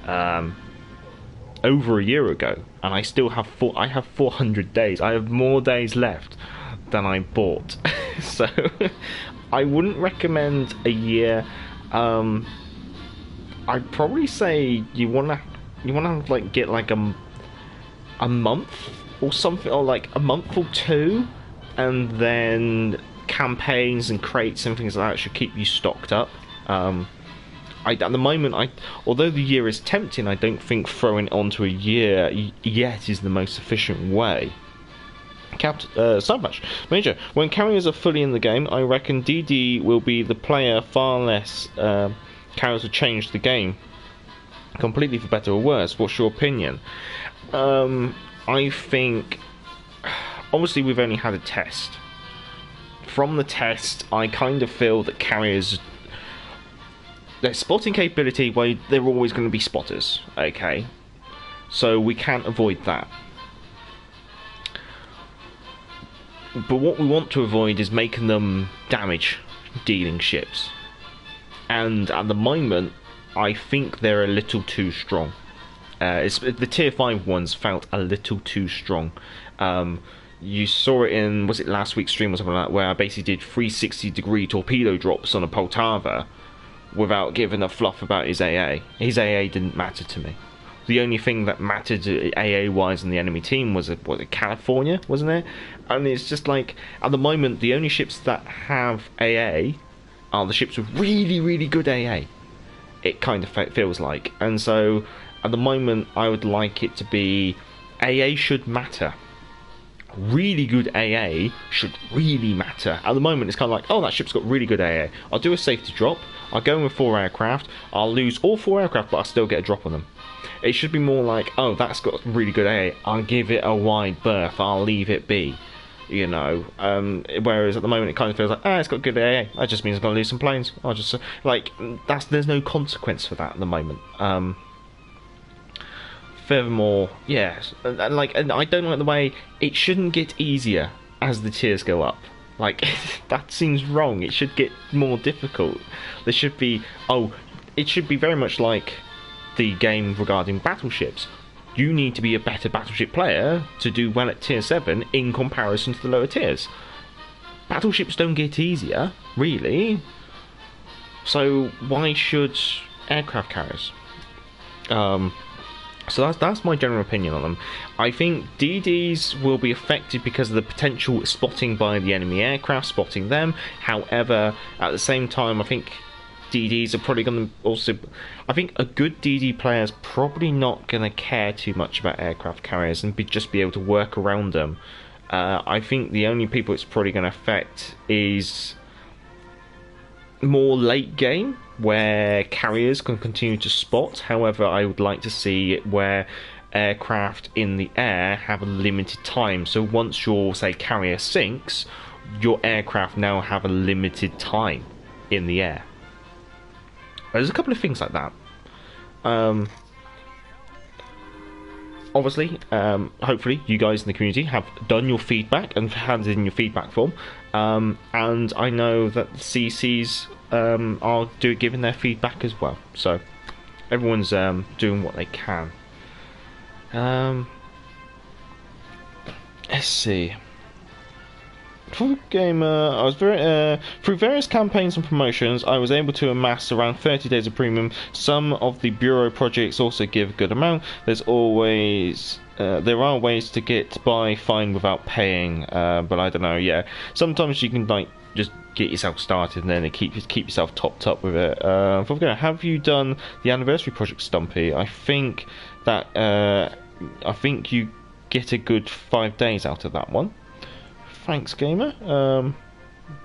over a year ago, and I still have 400 days. I have more days left than I bought, so I wouldn't recommend a year. I'd probably say you wanna like get like a month or something, or like a month or two, and then campaigns and crates and things like that should keep you stocked up. At the moment, although the year is tempting, I don't think throwing it onto a year yet is the most efficient way. Sunbash Major, when carriers are fully in the game, I reckon DD will be the player. Far less carriers will change the game completely for better or worse. What's your opinion? I think obviously we've only had a test. From the test, I kind of feel that carriers, their spotting capability, well, they're always going to be spotters, okay? So we can't avoid that. But what we want to avoid is making them damage dealing ships. And at the moment, I think they're a little too strong. The tier 5 ones felt a little too strong. You saw it in, was it last week's stream or something like that, where I basically did 360-degree torpedo drops on a Poltava without giving a fluff about his AA. His AA didn't matter to me. The only thing that mattered AA-wise in the enemy team was it California, wasn't it? And it's just like, at the moment, the only ships that have AA are the ships with really, really good AA. It kind of feels like. And so, at the moment, I would like it to be, AA should matter. Really good AA should really matter. At the moment, it's kind of like, oh, that ship's got really good AA. I'll do a safety drop. I'll go in with 4 aircraft. I'll lose all 4 aircraft, but I'll still get a drop on them. It should be more like, oh, that's got really good AA. I'll give it a wide berth. I'll leave it be. You know, whereas at the moment it kind of feels like, it's got good AA. That just means I'm going to lose some planes. I'll just, there's no consequence for that at the moment. Furthermore, yes, and I don't like the way it shouldn't get easier as the tiers go up. Like, that seems wrong. It should get more difficult. There should be, it should be very much like the game regarding battleships. you need to be a better battleship player to do well at tier 7 in comparison to the lower tiers. Battleships don't get easier, really. So why should aircraft carriers? So that's my general opinion on them. I think DDs will be affected because of the potential spotting by the enemy aircraft, spotting them. However, at the same time, I think DDs are probably going to also... I think a good DD player is probably not going to care too much about aircraft carriers and just be able to work around them. I think the only people it's probably going to affect is more late game, where carriers can continue to spot. However, I would like to see it where aircraft in the air have a limited time. So once your, say, carrier sinks, your aircraft now have a limited time in the air. There's a couple of things like that. Obviously, hopefully you guys in the community have done your feedback and handed in your feedback form, and I know that the CCs are giving their feedback as well, so everyone's doing what they can. Let's see. For the game, I was through various campaigns and promotions, I was able to amass around 30 days of premium. Some of the bureau projects also give a good amount. There are ways to get by fine without paying, but I don't know. Yeah, sometimes you can like just get yourself started and then keep yourself topped up with it. Have you done the anniversary project, Stumpy? I think you get a good 5 days out of that one. Thanks, gamer.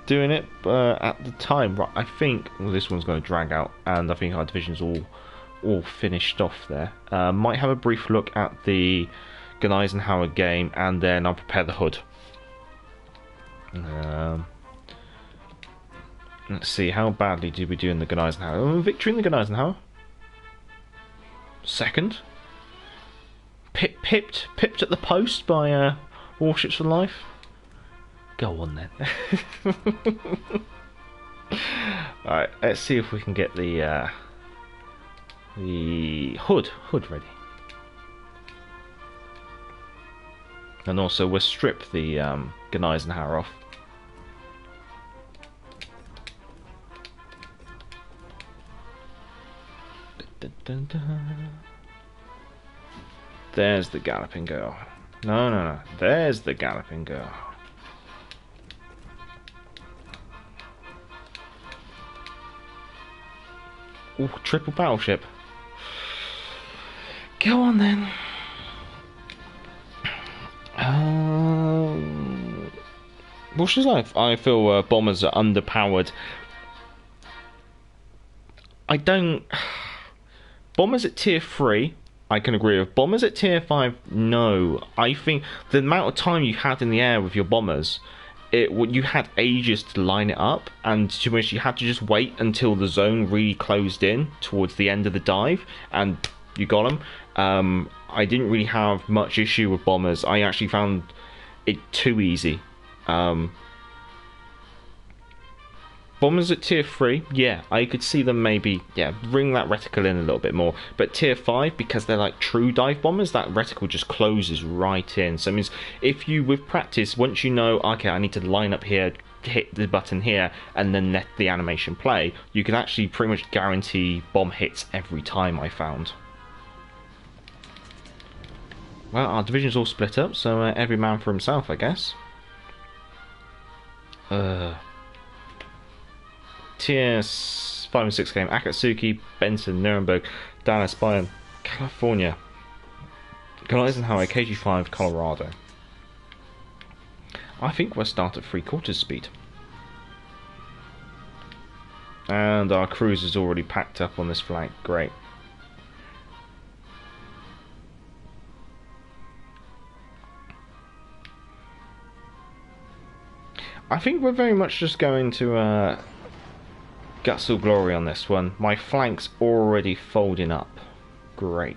Doing it at the time. Right, I think this one's going to drag out, and I think our division's all finished off there. Might have a brief look at the Eisenhower game, and then I'll prepare the hood. Let's see, how badly did we do in the Eisenhower? Victory in the Eisenhower. Second. Pipped at the post by Warships for Life. Go on then. Alright, let's see if we can get the hood ready. And also we'll strip the Eisenhower off. There's the Galloping Girl. No. There's the Galloping Girl. Ooh, triple battleship. Go on then. Warships Life. I feel bombers are underpowered. I don't... Bombers at tier 3, I can agree with. Bombers at tier 5, no. I think the amount of time you had in the air with your bombers, you had ages to line it up, and to which you had to just wait until the zone really closed in towards the end of the dive, and you got them. I didn't really have much issue with bombers. I actually found it too easy. Bombers at tier 3, yeah, I could see them maybe, bring that reticle in a little bit more. But tier 5, because they're like true dive bombers, that reticle just closes right in. So it means if you, with practice, once you know, okay, I need to line up here, hit the button here, and then let the animation play, you can actually pretty much guarantee bomb hits every time, I found. Well, our division's all split up, so every man for himself, I guess. Tier 5 and 6 game: Akatsuki, Benson, Nuremberg, Dallas, Bayern, California, Eisenhower, KG5, Colorado. I think we'll start at 3/4 speed. And our cruise is already packed up on this flank. Great. I think we're very much just going to Gutsal Glory on this one. My flank's already folding up. Great.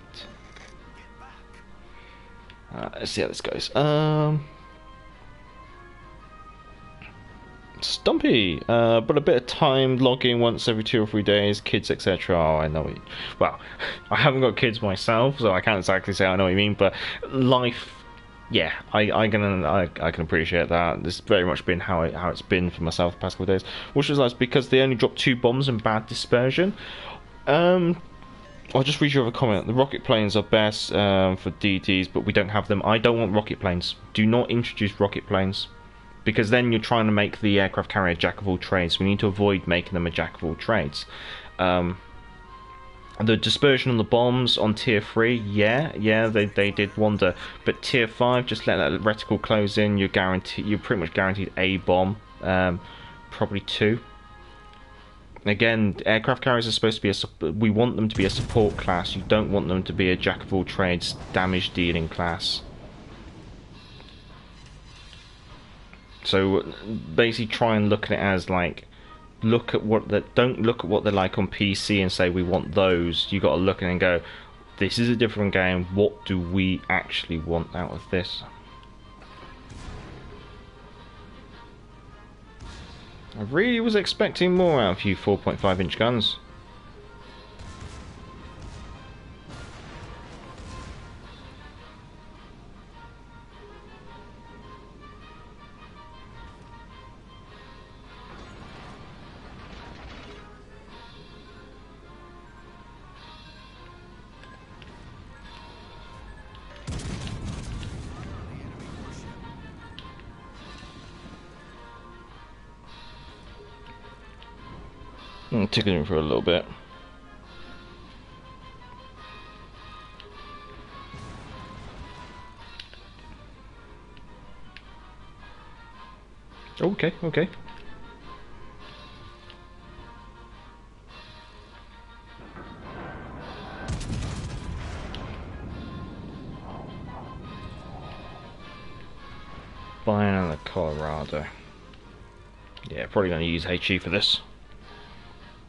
Let's see how this goes. Stumpy, but a bit of time logging once every 2 or 3 days, kids, etc. Oh, I know. Well, I haven't got kids myself, so I can't exactly say I know what you mean. But life, yeah, I can appreciate that. This has very much been how it's been for myself the past couple of days. Which is nice because they only dropped 2 bombs and bad dispersion. I'll just read you a comment. The rocket planes are best for DDs, but we don't have them. I don't want rocket planes. Do not introduce rocket planes. Because then you're trying to make the aircraft carrier a jack of all trades. We need to avoid making them a jack of all trades. The dispersion on the bombs on tier 3, yeah, they did wonder. But tier 5, just let that reticle close in. You're pretty much guaranteed a bomb, probably 2. Again, aircraft carriers are supposed to be we want them to be a support class. You don't want them to be a jack of all trades, damage dealing class. So basically try and look at it as like, don't look at what they're like on PC and say we want those. You got to look at it and go, this is a different game. What do we actually want out of this? I really was expecting more out of you 4.5-inch guns. I'm tickling for a little bit. Okay. Buying on the Colorado. Yeah, probably going to use HE for this.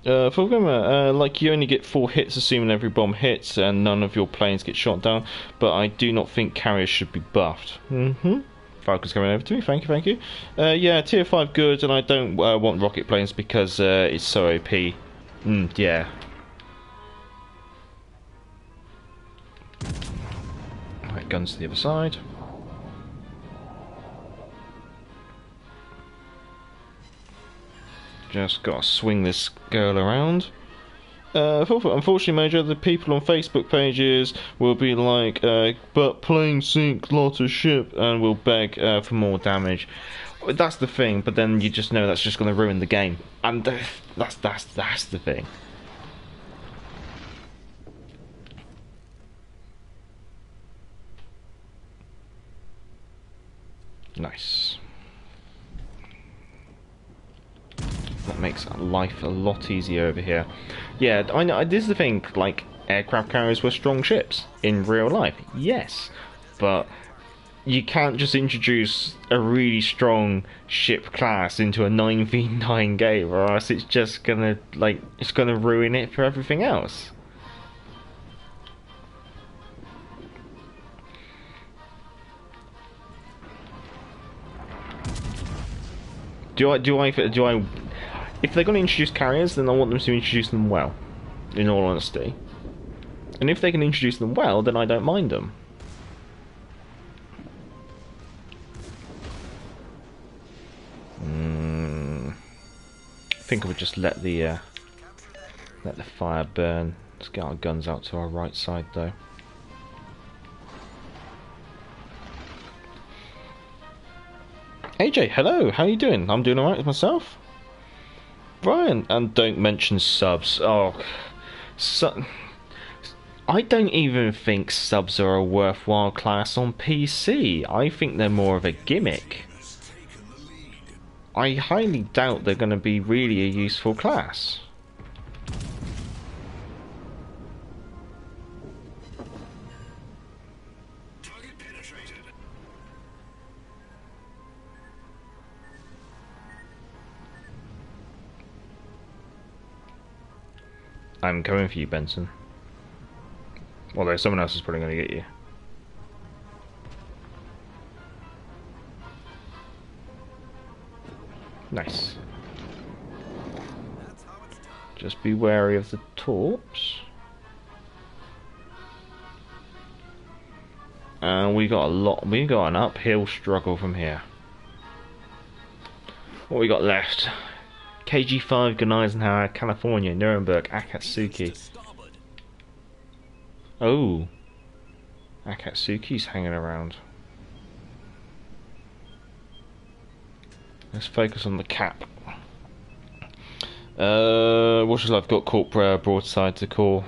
Fulgrimer, like you only get 4 hits assuming every bomb hits and none of your planes get shot down, but I do not think carriers should be buffed. Falcon's coming over to me, thank you. Yeah, tier 5 good, and I don't want rocket planes because it's so OP. Yeah. Right, guns to the other side. Just gotta swing this girl around. Unfortunately, Major, the people on Facebook pages will be like, but plane sink, lot of ship, and will beg for more damage. That's the thing, but then you just know that's just going to ruin the game, and that's the thing. Nice. That makes life a lot easier over here. Yeah, I know. This is the thing. Like, aircraft carriers were strong ships in real life, yes, but you can't just introduce a really strong ship class into a 9v9 game, or else it's just gonna ruin it for everything else. Do I? If they're going to introduce carriers, then I want them to introduce them well, in all honesty. And if they can introduce them well, then I don't mind them. I think I would just let the fire burn. Let's get our guns out to our right side, though. AJ, hello. How you doing? I'm doing alright with myself. Ryan, and don't mention subs. Oh, I don't even think subs are a worthwhile class on PC. I think they're more of a gimmick. I highly doubt they're going to be really a useful class. I'm coming for you, Benson. Although someone else is probably going to get you. Nice. Just be wary of the torps. And we got an uphill struggle from here. What we got left? KG5, Gneisenhower, California, Nuremberg, Akatsuki. Oh. Akatsuki's hanging around. Let's focus on the cap. Watches I've got corporate broadside to core.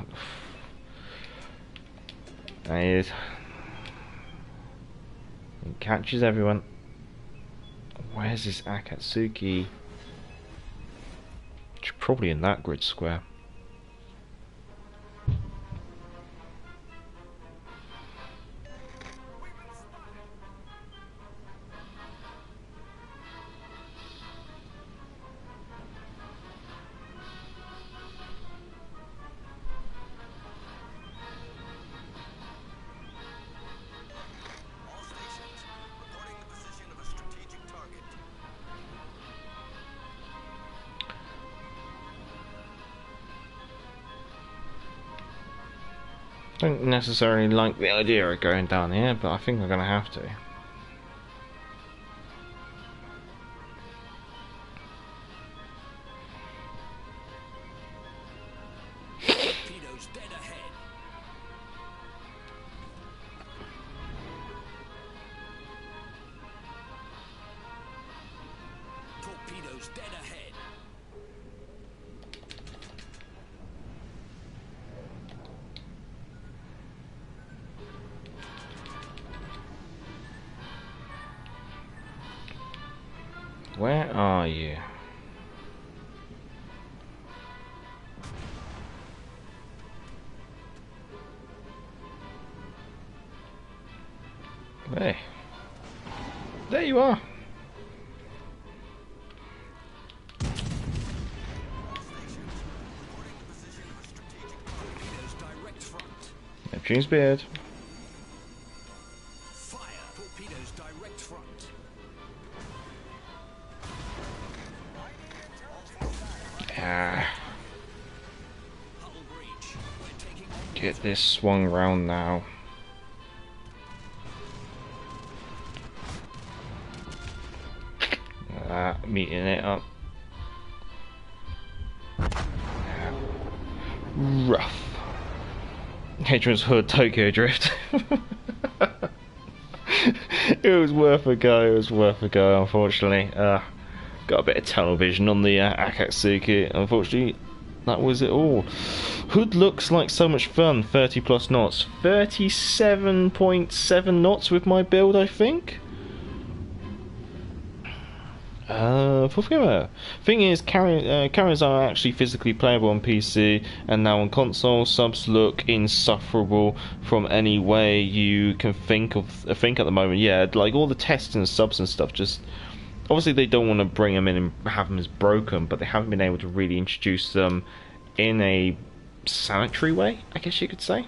And it catches everyone. Where's this Akatsuki? It's probably in that grid square. Don't necessarily like the idea of going down here, but I think I'm gonna have to. Torpedoes dead ahead. Torpedoes dead ahead. Where are you? Hey. There you are. Neptune's beard. Fire. Torpedoes direct front. Hull breach. We're taking on. Get this swung round now. Meeting it up. Rough. Hadrian's Hood, Tokyo Drift. It was worth a go, unfortunately. Got a bit of tunnel vision on the Akatsuki. Unfortunately, that was it all. Hood looks like so much fun. 30 plus knots. 37.7 knots with my build, I think. Thing is, carriers are actually physically playable on PC, and now on console, subs look insufferable from any way you can think at the moment. Yeah, like all the tests and subs and stuff, just obviously they don't want to bring them in and have them as broken, but they haven't been able to really introduce them in a sanitary way, I guess you could say.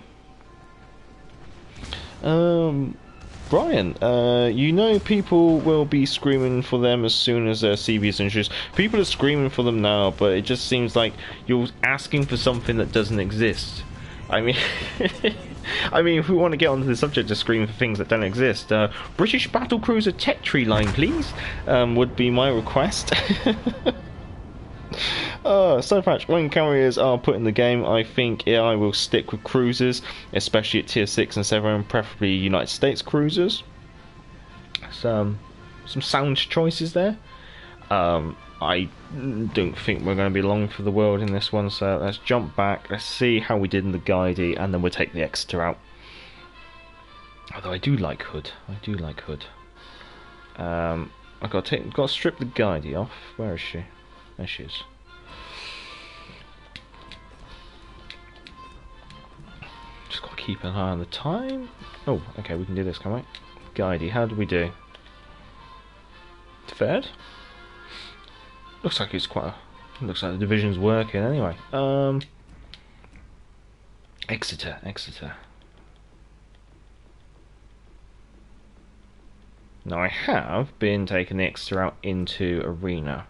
Brian, you know people will be screaming for them as soon as their CB is introduced. People are screaming for them now, but it just seems like you're asking for something that doesn't exist. I mean, if we want to get onto the subject of screaming for things that don't exist, British battlecruiser tech tree line, please, would be my request. So much. When carriers are put in the game, I think I will stick with cruisers, especially at tier 6 and 7, preferably United States cruisers. Some sound choices there. I don't think we're going to be long for the world in this one, so let's jump back. Let's see how we did in the Guidey, and then we'll take the Exeter out. Although I do like Hood. I've got to strip the Guidey off. Where is she? There she is. Just got to keep an eye on the time. Oh, okay, we can do this, can't we? Guidey, how do we do? Third? Looks like it's looks like the division's working anyway. Exeter. Now I have been taking the Exeter out into Arena.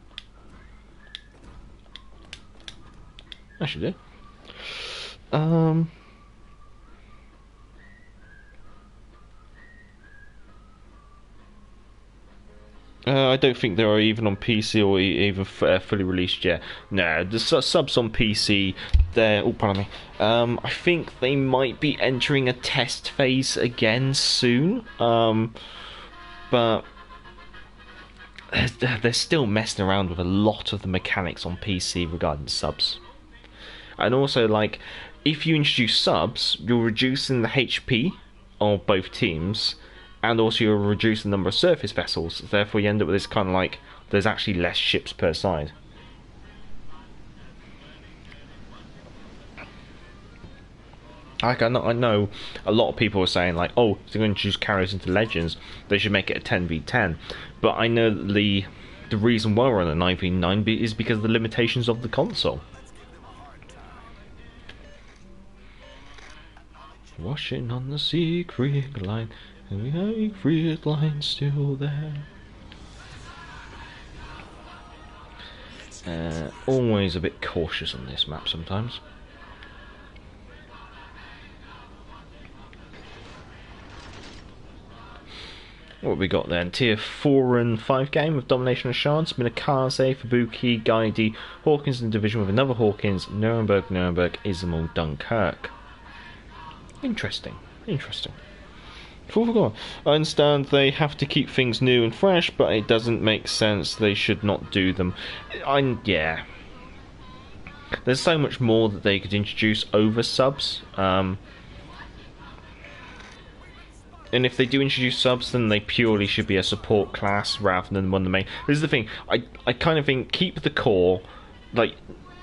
I should do. I don't think they are even on PC or even fully released yet. No, the subs on PC, they're... Oh, pardon me. I think they might be entering a test phase again soon. But they're still messing around with a lot of the mechanics on PC regarding subs. And also, like, if you introduce subs, you're reducing the HP of both teams, and also you'll reduce the number of surface vessels. Therefore, you end up with this kind of like there's actually less ships per side. Like I know a lot of people are saying like, oh, if they're going to introduce carriers into Legends, they should make it a 10v10. But I know that the reason why we're on a 9v9 is because of the limitations of the console. Washing on the secret line. And we have a free line still there. Always a bit cautious on this map sometimes. What have we got then? Tier 4 and 5 game with Domination of Shards, Minakaze, Fubuki, Gaidi, Hawkins in division with another Hawkins, Nuremberg, Izumo, Dunkirk. Interesting. I understand they have to keep things new and fresh, but it doesn't make sense. They should not do them. Yeah. There's so much more that they could introduce over subs. And if they do introduce subs, then they purely should be a support class rather than one of the main. This is the thing. I kind of think keep the core, like.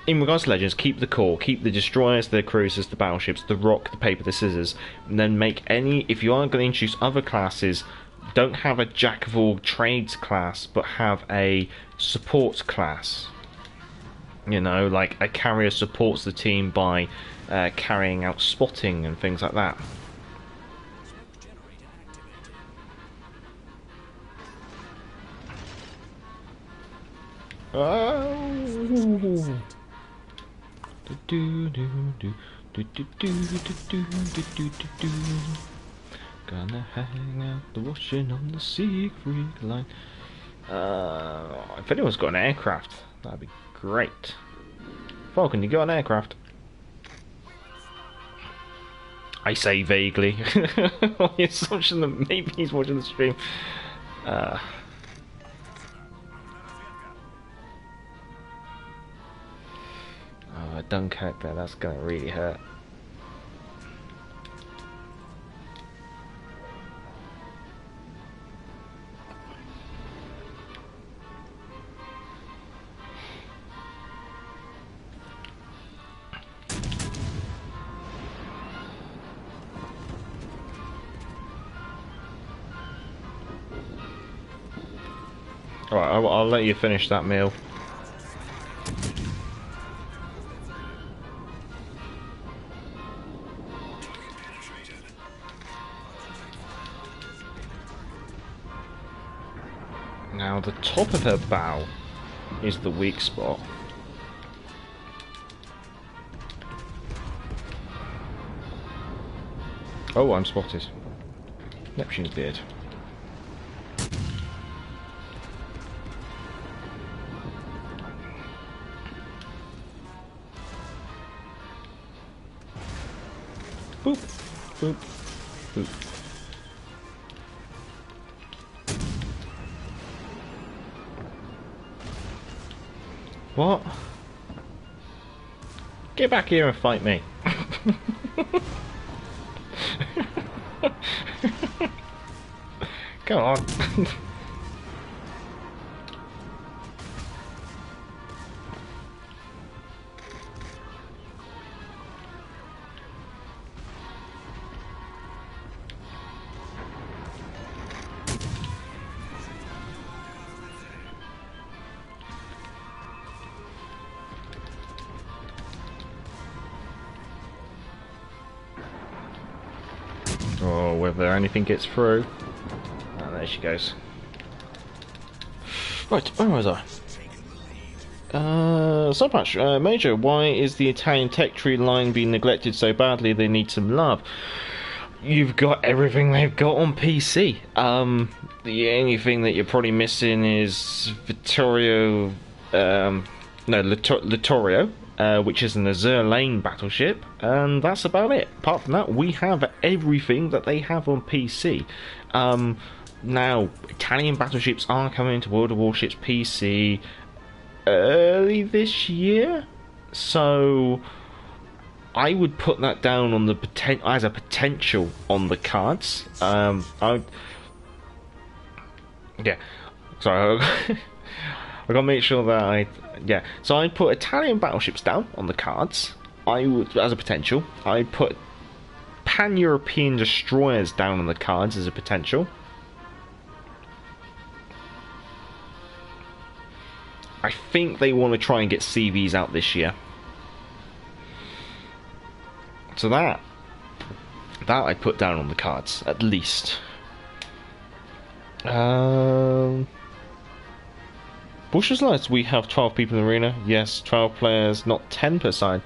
In regards to Legends, keep the core, keep the destroyers, the cruisers, the battleships, the rock, the paper, the scissors, and then make any. If you are going to introduce other classes, don't have a jack of all trades class, but have a support class. You know, like a carrier supports the team by carrying out spotting and things like that. Oh. Gonna hang out the washing on the secret line. If anyone's got an aircraft, that'd be great. Falcon, you got an aircraft? I say vaguely. On the assumption that maybe he's watching the stream. Dunkirk there, that's gonna really hurt. Alright, I'll let you finish that meal. Now the top of her bow is the weak spot. Oh, I'm spotted. Neptune's beard. Boop, boop, boop. What? Get back here and fight me. Come on. Oh, whether anything gets through. Oh, there she goes. Right, where was I? Subpatch, Major, why is the Italian tech tree line being neglected so badly? They need some love. You've got everything they've got on PC. The only thing that you're probably missing is Littorio, which is an Azure Lane battleship, and that's about it. Apart from that, we have everything that they have on PC. Now, Italian battleships are coming to World of Warships PC early this year, so I would put that down on the as a potential on the cards. Yeah, sorry, I gotta make sure that so I'd put Italian battleships down on the cards. I would, as a potential. I'd put pan-European destroyers down on the cards as a potential. I think they want to try and get CVs out this year. So that I put down on the cards, at least. Bush's Lights, we have 12 people in the arena. Yes, 12 players, not 10 per side.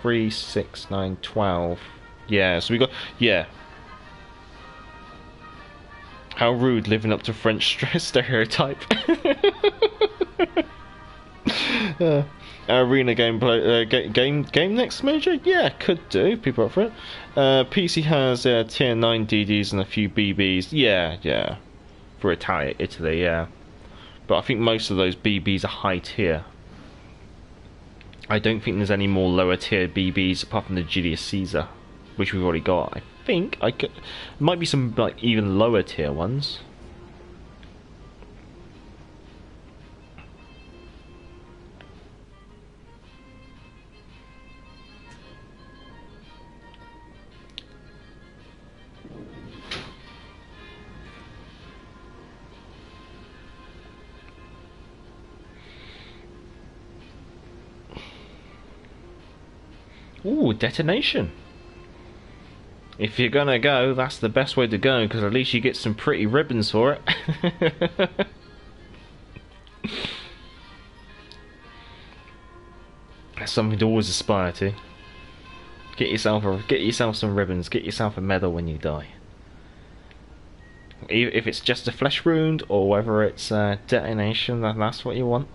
3, 6, 9, 12. Yeah, so we got... Yeah. How rude, living up to French stereotype. Arena gameplay, game next Major? Yeah, could do. People up for it. PC has tier 9 DDs and a few BBs. Yeah. For Italy, yeah. But I think most of those BBs are high tier. I don't think there's any more lower tier BBs apart from the Julius Caesar, which we've already got. I think might be some like even lower tier ones. Ooh, detonation. If you're gonna go, that's the best way to go, because at least you get some pretty ribbons for it. That's something to always aspire to. Get yourself some ribbons. Get yourself a medal when you die. If it's just a flesh wound or whether it's detonation, then that's what you want.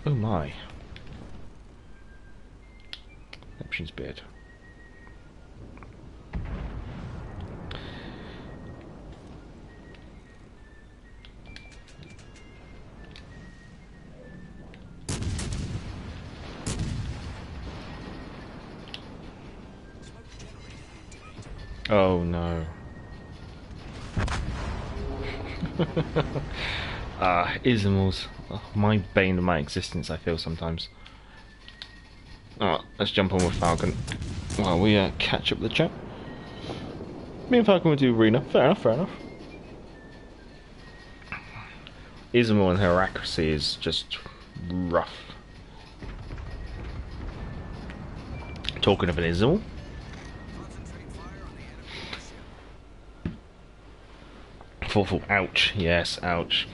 Oh my. Options beard. Oh no. Ismals. Oh, my bane of my existence, I feel sometimes. Alright, let's jump on with Falcon while we catch up the chat. Me and Falcon will do arena. Fair enough. Ismal and her accuracy is just rough. Talking of an Ismal. Thoughtful. Ouch. Yes, ouch.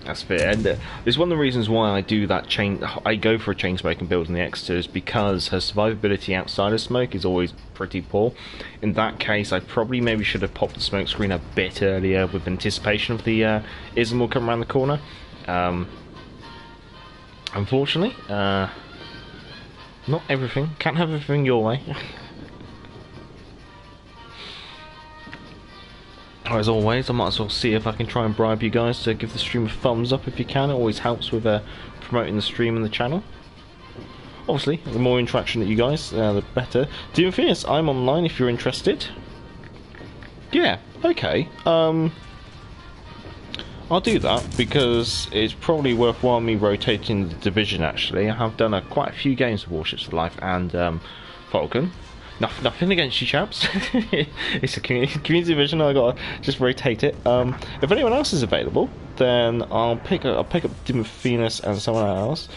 That's fair. And it's one of the reasons why I do that I go for a chain smoke and build in the Exeter, is because her survivability outside of smoke is always pretty poor. In that case, I probably maybe should have popped the smoke screen a bit earlier with anticipation of the Ismal coming around the corner. Unfortunately, not everything. Can't have everything your way. As always, I might as well see if I can try and bribe you guys to give the stream a thumbs up if you can. It always helps with promoting the stream and the channel. Obviously, the more interaction that you guys, the better. Doom Fierce, I'm online if you're interested. Yeah, okay. I'll do that because it's probably worthwhile me rotating the division. Actually, I have done quite a few games of Warships for Life and Falcon. Nothing against you chaps. It's a community division. I gotta just rotate it. If anyone else is available, then I'll pick up Venus and someone else.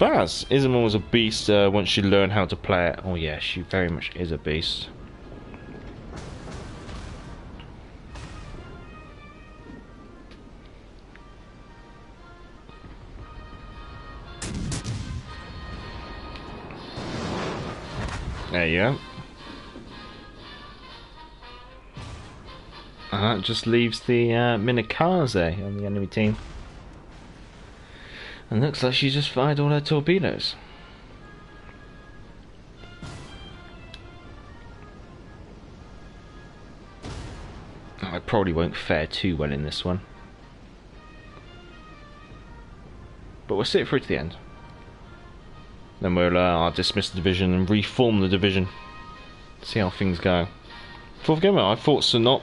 Baz, Isabel was a beast once she learned how to play it. Oh yeah, she very much is a beast. There you go. And that just leaves the Minakaze on the enemy team. And looks like she just fired all her torpedoes. I probably won't fare too well in this one. But we'll see it through to the end. Then I'll dismiss the division and reform the division. See how things go. Fourth game, I thought Sinop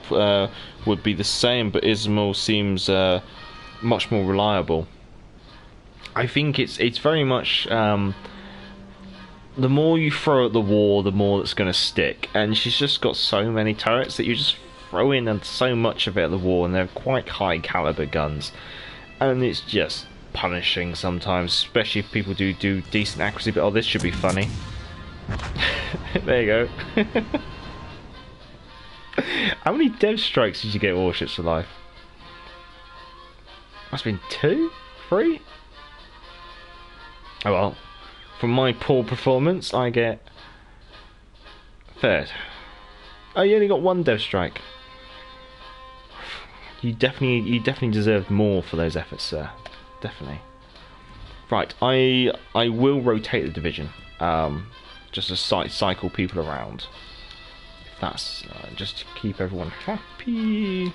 would be the same, but Ismail seems much more reliable. I think it's very much the more you throw at the war, the more it's going to stick. And she's just got so many turrets that you just throw in and so much of it at the war, and they're quite high caliber guns, and it's just punishing sometimes, especially if people do decent accuracy. But oh, this should be funny. There you go. How many dev strikes did you get Warships for Life? Must have been 2? 3? Oh well. From my poor performance, I get 3rd. Oh, you only got 1 dev strike. You definitely deserved more for those efforts, sir. Definitely. Right, I will rotate the division, just to cycle people around. If that's just to keep everyone happy.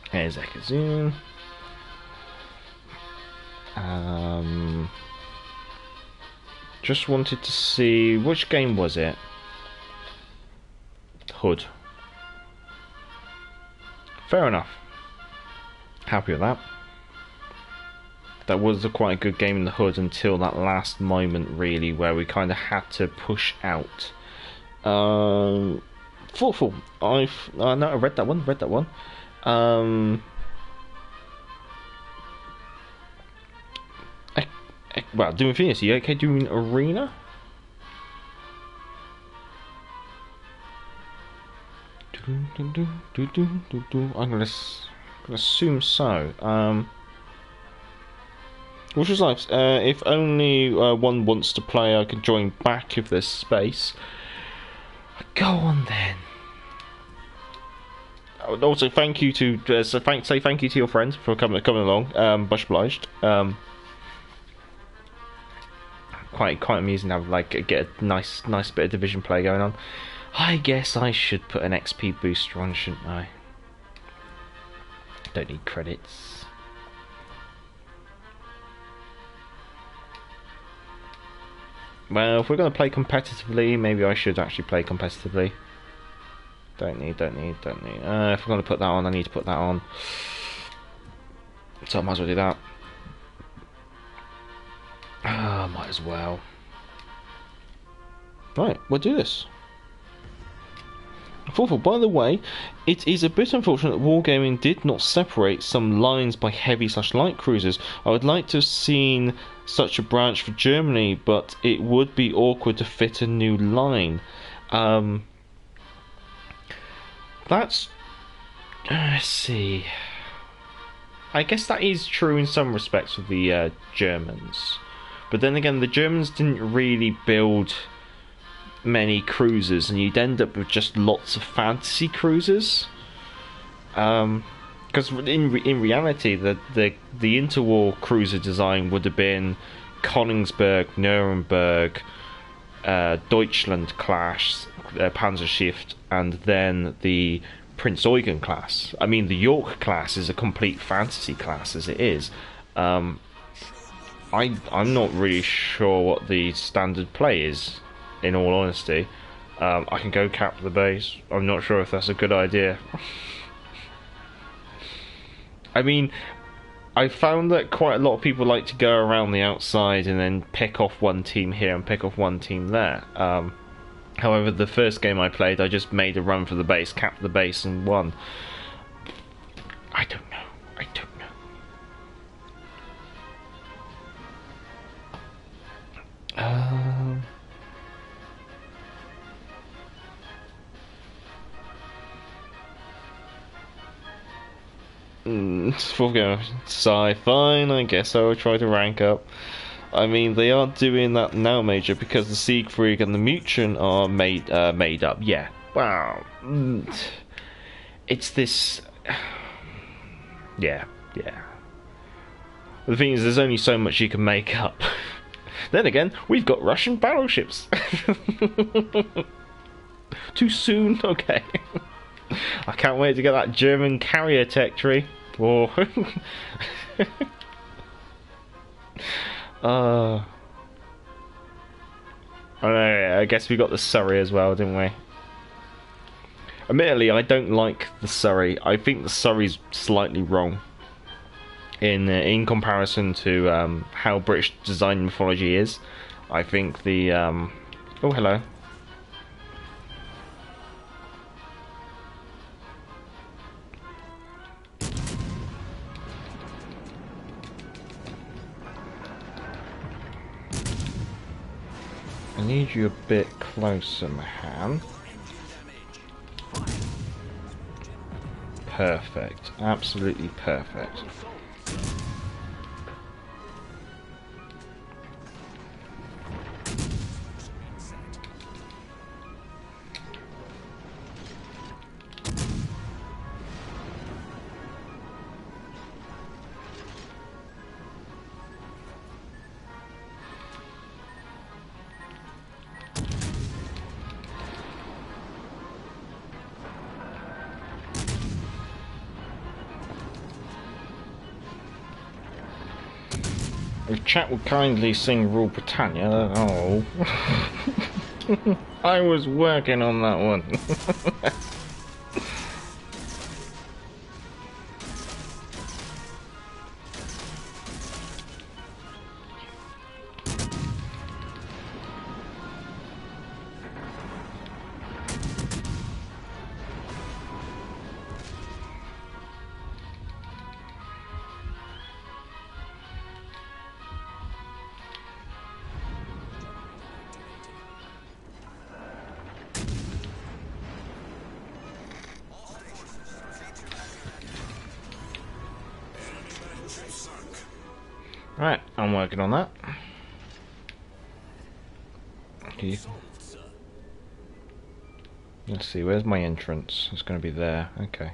Here's Ekazun. Just wanted to see which game was it. Hood. Fair enough. Happy with that. That was quite a good game in the Hood until that last moment, really, where we kind of had to push out. Thoughtful. No, I read that one. Well, doing Phoenix, are you okay doing Arena? I'm gonna assume so. Which was nice. If only one wants to play, I can join back if there's space. Go on then. I would also thank you to say thank you to your friends for coming along. Much obliged. Quite amusing to have get a nice bit of division play going on. I guess I should put an XP booster on, shouldn't I? Don't need credits. Well, if we're going to play competitively, maybe I should actually play competitively. Don't need. If we're going to put that on, I need to put that on. So I might as well do that. Might as well. Right, we'll do this. Thoughtful. By the way, it is a bit unfortunate that Wargaming did not separate some lines by heavy/light cruisers. I would like to have seen such a branch for Germany, but it would be awkward to fit a new line. Let's see. I guess that is true in some respects with the Germans. But then again, the Germans didn't really build many cruisers, and you'd end up with just lots of fantasy cruisers. Because in reality, the interwar cruiser design would have been Königsberg, Nuremberg, Deutschland class, Panzerschiff, and then the Prince Eugen class. I mean, the York class is a complete fantasy class as it is. I'm not really sure what the standard play is, in all honesty. I can go cap the base. I'm not sure if that's a good idea. I mean, I found that quite a lot of people like to go around the outside and then pick off one team here and pick off one team there. However, the first game I played, I just made a run for the base, capped the base, and won. I don't know. Fourth game, fine. I guess I will try to rank up. I mean, they are doing that now, Major, because the Siegfried and the Mutant are made up. Yeah. Wow. It's this. Yeah. The thing is, there's only so much you can make up. Then again, we've got Russian battleships. Too soon? Okay. I can't wait to get that German carrier tech tree. Oh. I guess we got the Surrey as well, didn't we? Admittedly, I don't like the Surrey. I think the Surrey's slightly wrong in comparison to how British design mythology is. I think the oh, hello. I need you a bit closer, man. Perfect. Absolutely perfect. If chat would kindly sing Rule Britannia, oh. I was working on that one. Right, I'm working on that. Okay. Let's see, where's my entrance? It's going to be there. Okay.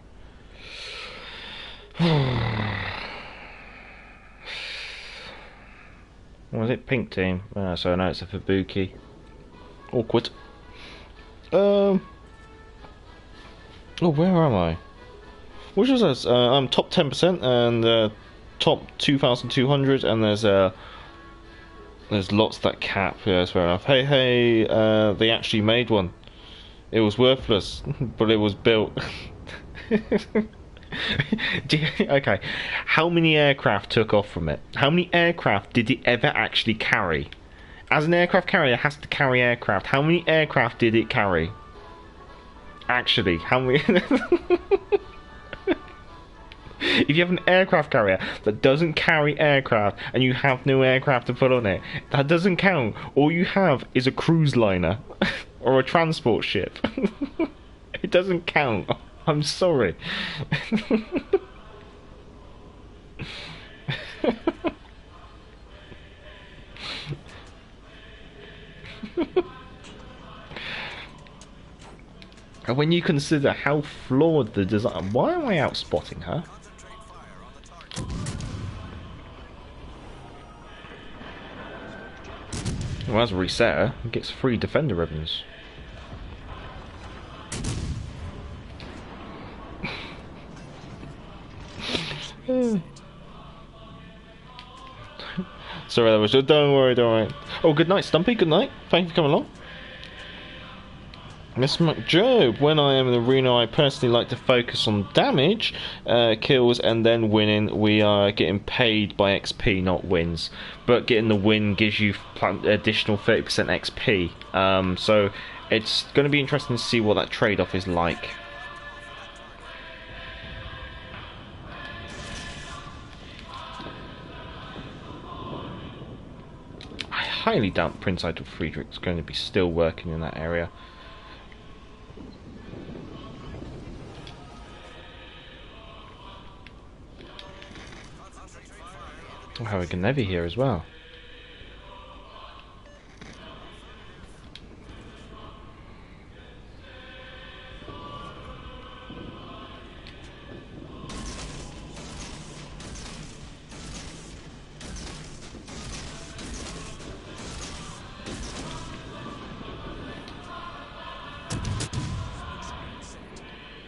What was it? Pink team. So I know it's a Fubuki. Awkward. Oh, where am I? Which was this? I'm top 10% and top 2,200, and there's lots that cap. Yeah, that's fair enough. Hey, they actually made one. It was worthless, but it was built. Okay, how many aircraft took off from it? How many aircraft did it ever actually carry? As an aircraft carrier, it has to carry aircraft. How many aircraft did it carry? Actually, how many? If you have an aircraft carrier that doesn't carry aircraft and you have no aircraft to put on it, that doesn't count. All you have is a cruise liner or a transport ship. It doesn't count. I'm sorry. And when you consider how flawed the design... Why am I out spotting her? Well, as a resetter, it gets free defender revenues. Sorry, that was just... Don't worry. Oh, good night, Stumpy. Good night. Thank you for coming along. Miss McJob, when I am in the arena, I personally like to focus on damage, kills, and then winning. We are getting paid by XP, not wins. But getting the win gives you additional 30% XP. So it's going to be interesting to see what that trade-off is like. I highly doubt Prince Eitel Friedrich's going to be still working in that area. We'll have a Gnevi here as well.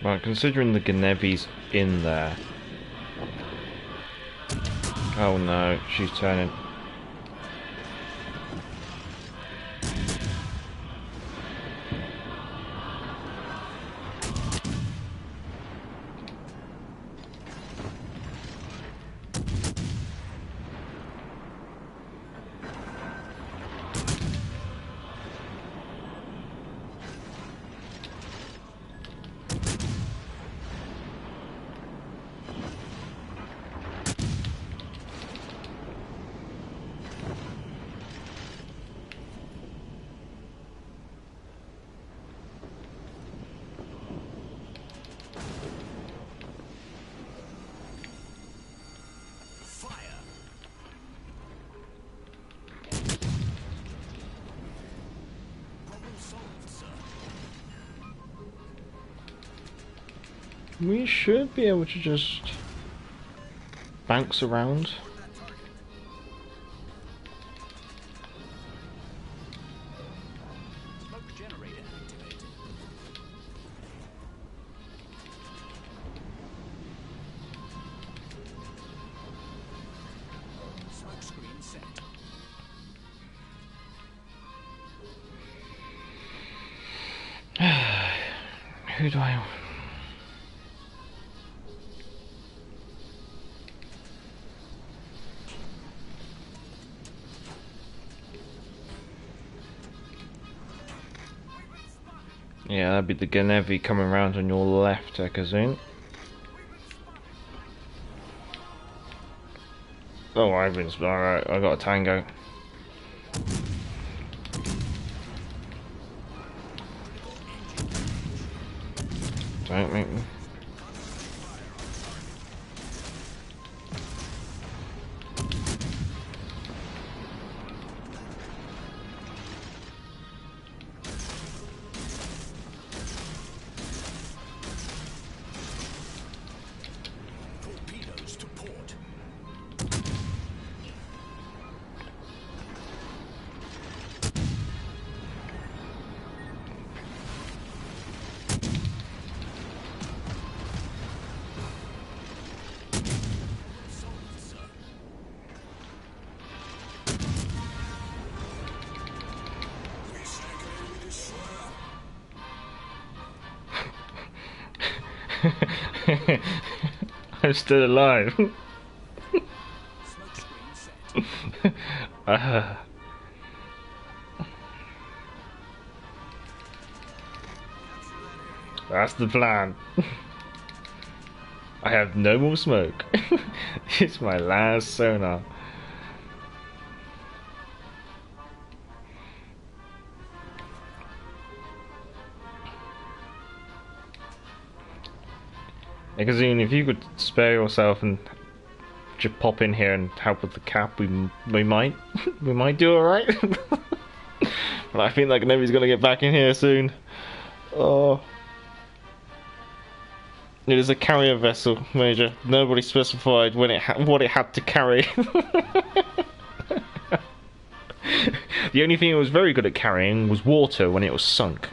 Well, considering the Gnevi's in there. Oh no, she's turning. We should be able to just bounce around. Smoke generator activated. Smoke screen set. Who do I... Yeah, that'd be the Gnevi coming round on your left, Ekazun. Oh, I've been... Alright, I got a tango. Don't make me... Torpedoes to port. Solved, sir. We sank an enemy destroyer. I'm still alive. Smoke screen set. That's the plan. I have no more smoke. It's my last sonar. Ekazun, if you could spare yourself and just pop in here and help with the cap, we might we might do alright. But I think that Gnevi's gonna get back in here soon. Oh. It is a carrier vessel, Major. Nobody specified when what it had to carry. The only thing it was very good at carrying was water when it was sunk.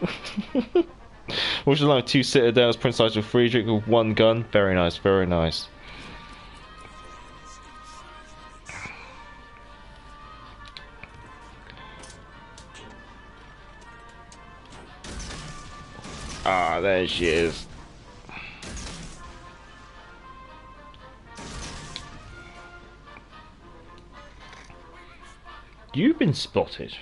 Which is like 2 citadels, Prince Nigel Friedrich with 1 gun. Very nice, very nice. Ah, there she is. You've been spotted.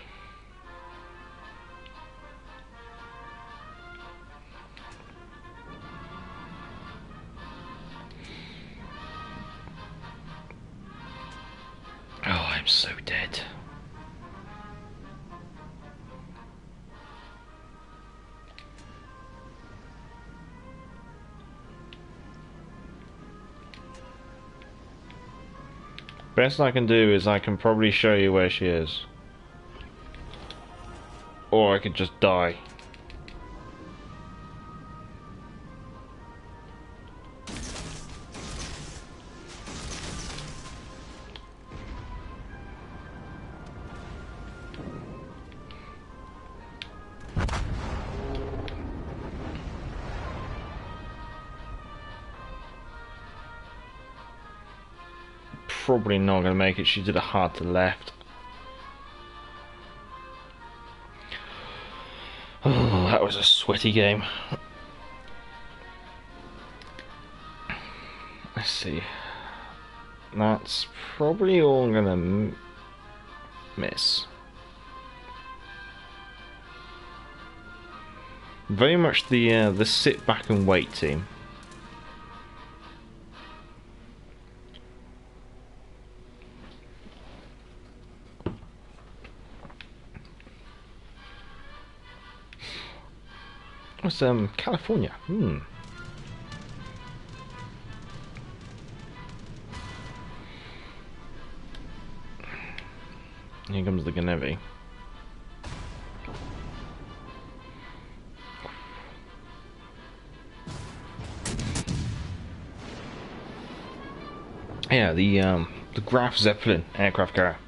Oh, I'm so dead. Best I can do is I can probably show you where she is. Or I could just die. probably not going to make it. She did a hard to left. Oh, that was a sweaty game. Let's see. That's probably all I'm going to miss. Very much the sit back and wait team. What's California? Here comes the Ganevi. Yeah, the Graf Zeppelin aircraft carrier.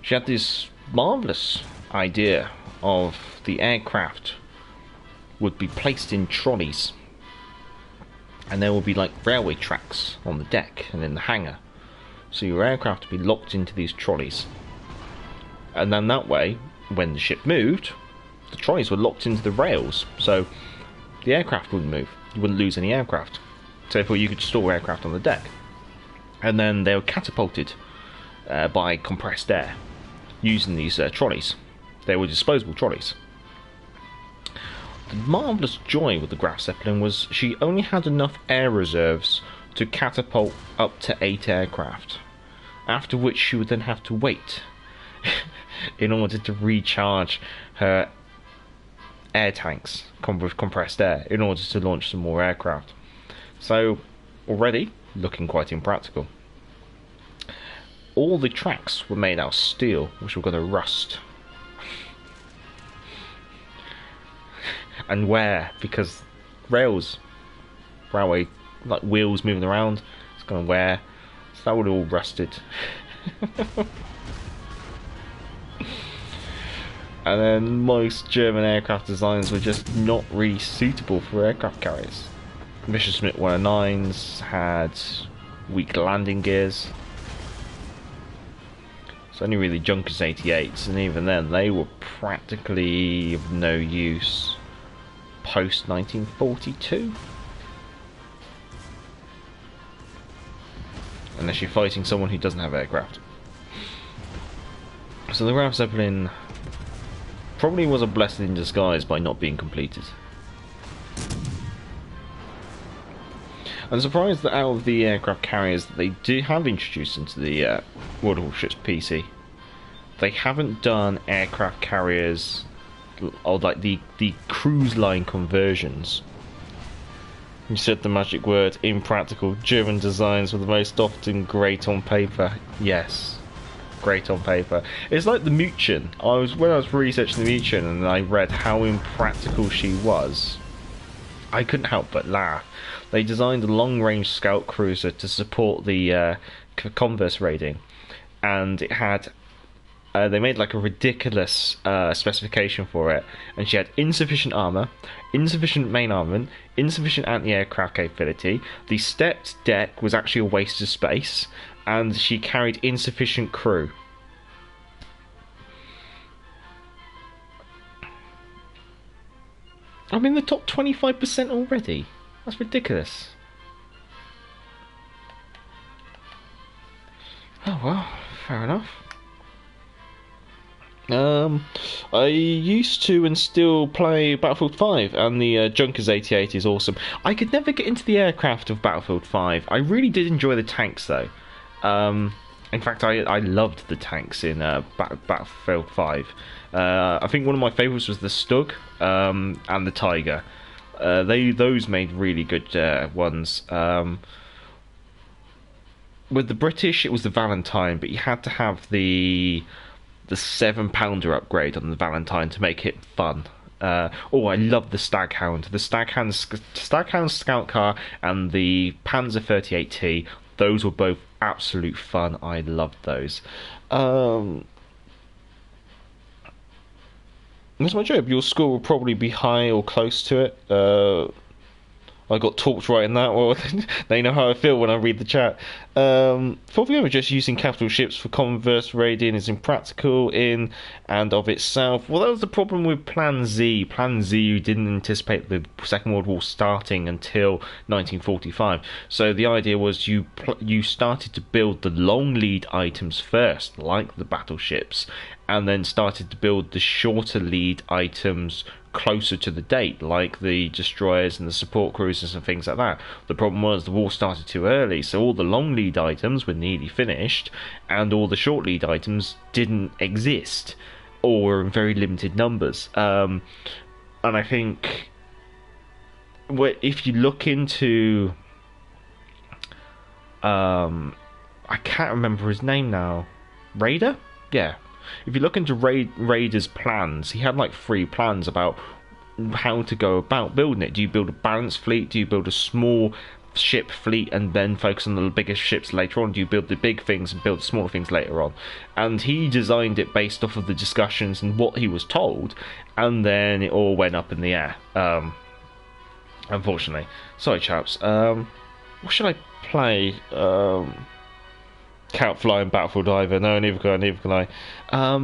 She had this marvelous idea of the aircraft would be placed in trolleys, and there will be like railway tracks on the deck and in the hangar, so your aircraft would be locked into these trolleys, and then that way, when the ship moved, the trolleys were locked into the rails, so the aircraft wouldn't move. You wouldn't lose any aircraft, so therefore you could store aircraft on the deck, and then they were catapulted by compressed air using these trolleys. They were disposable trolleys. The marvellous joy with the Graf Zeppelin was she only had enough air reserves to catapult up to 8 aircraft, after which she would then have to wait in order to recharge her air tanks with compressed air in order to launch some more aircraft. So already looking quite impractical. All the tracks were made out of steel, which were going to rust and wear, because railway like wheels moving around, it's going to wear, so that would have all rusted. And then most German aircraft designs were just not really suitable for aircraft carriers. Messerschmitt 109s had weak landing gears. It's only really Junkers 88s, and even then they were practically of no use post 1942, unless you're fighting someone who doesn't have aircraft. So the Graf Zeppelin probably was a blessing in disguise by not being completed. I'm surprised that out of the aircraft carriers that they do have introduced into the World of Warships PC, they haven't done aircraft carriers or like the cruise line conversions. You said the magic word, impractical. German designs were the most often great on paper. Yes, great on paper. It's like the Muchen. When I was researching the Muchen and I read how impractical she was, I couldn't help but laugh. They designed a long-range scout cruiser to support the Converse raiding, and it had they made like a ridiculous specification for it, and she had insufficient armour, insufficient main armament, insufficient anti-aircraft capability, the stepped deck was actually a waste of space, and she carried insufficient crew. I'm in the top 25% already. That's ridiculous. Oh well, fair enough. I used to and still play Battlefield 5, and the Junkers 88 is awesome. I could never get into the aircraft of Battlefield 5. I really did enjoy the tanks though. In fact, I loved the tanks in Battlefield 5. I think one of my favourites was the Stug and the Tiger. Those made really good ones. With the British, it was the Valentine, but you had to have the 7-pounder upgrade on the Valentine to make it fun. I love the Staghound. The Staghound scout car and the Panzer 38T, those were both absolute fun. I loved those. That's my job. Your score will probably be high or close to it. I got talked right in that. Well, they know how I feel when I read the chat. Fourth game of just using capital ships for converse raiding is impractical in and of itself. Well, that was the problem with Plan Z. Plan Z didn't anticipate the Second World War starting until 1945. So the idea was you started to build the long lead items first, like the battleships, and then started to build the shorter lead items closer to the date, like the destroyers and the support cruisers and things like that. The problem was the war started too early, so all the long lead items were nearly finished, and all the short lead items didn't exist, or were in very limited numbers. And I think if you look into, I can't remember his name now. Raider? Yeah. If you look into Raider's plans, he had like 3 plans about how to go about building it. Do you build a balanced fleet? Do you build a small ship fleet and then focus on the bigger ships later on? Do you build the big things and build the smaller things later on? And he designed it based off of the discussions and what he was told, and then it all went up in the air. Unfortunately. Sorry, chaps. What should I play? Can't fly in Battlefield either. No, neither can I. I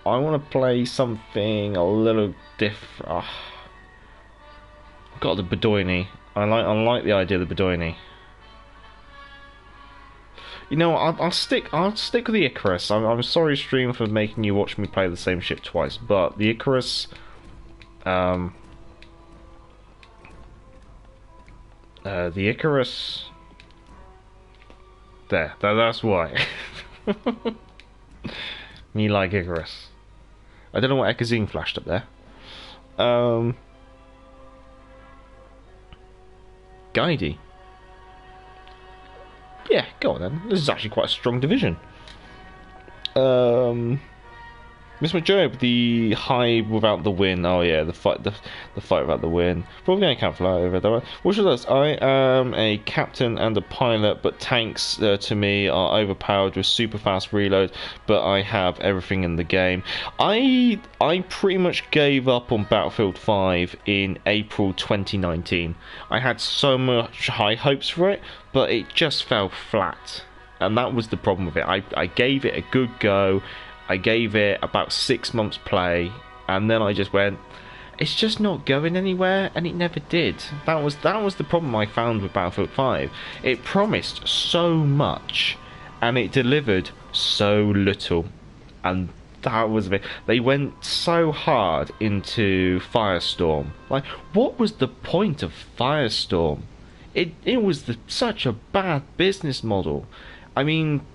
want to play something a little different. I've got the Bedoini. I like the idea of the Bedoini. You know, I'll stick with the Icarus. I'm sorry, stream, for making you watch me play the same ship twice, but the Icarus, the Icarus. That's why. Me like Icarus. I don't know what Ekazine flashed up there. Guidey. Yeah, go on then. This is actually quite a strong division. Miss McJob, the hive without the win. Oh yeah, the fight without the win. Probably I can't fly over that. What should this? I am a captain and a pilot, but tanks to me are overpowered with super fast reload. But I have everything in the game. I pretty much gave up on Battlefield 5 in April 2019. I had so much high hopes for it, but it just fell flat, and that was the problem with it. I gave it a good go. I gave it about 6 months play, and then I just went, it's just not going anywhere, and it never did. That was the problem I found with Battlefield 5. It promised so much, and it delivered so little, and that was it. They went so hard into Firestorm. Like, what was the point of Firestorm? It was such a bad business model. I mean,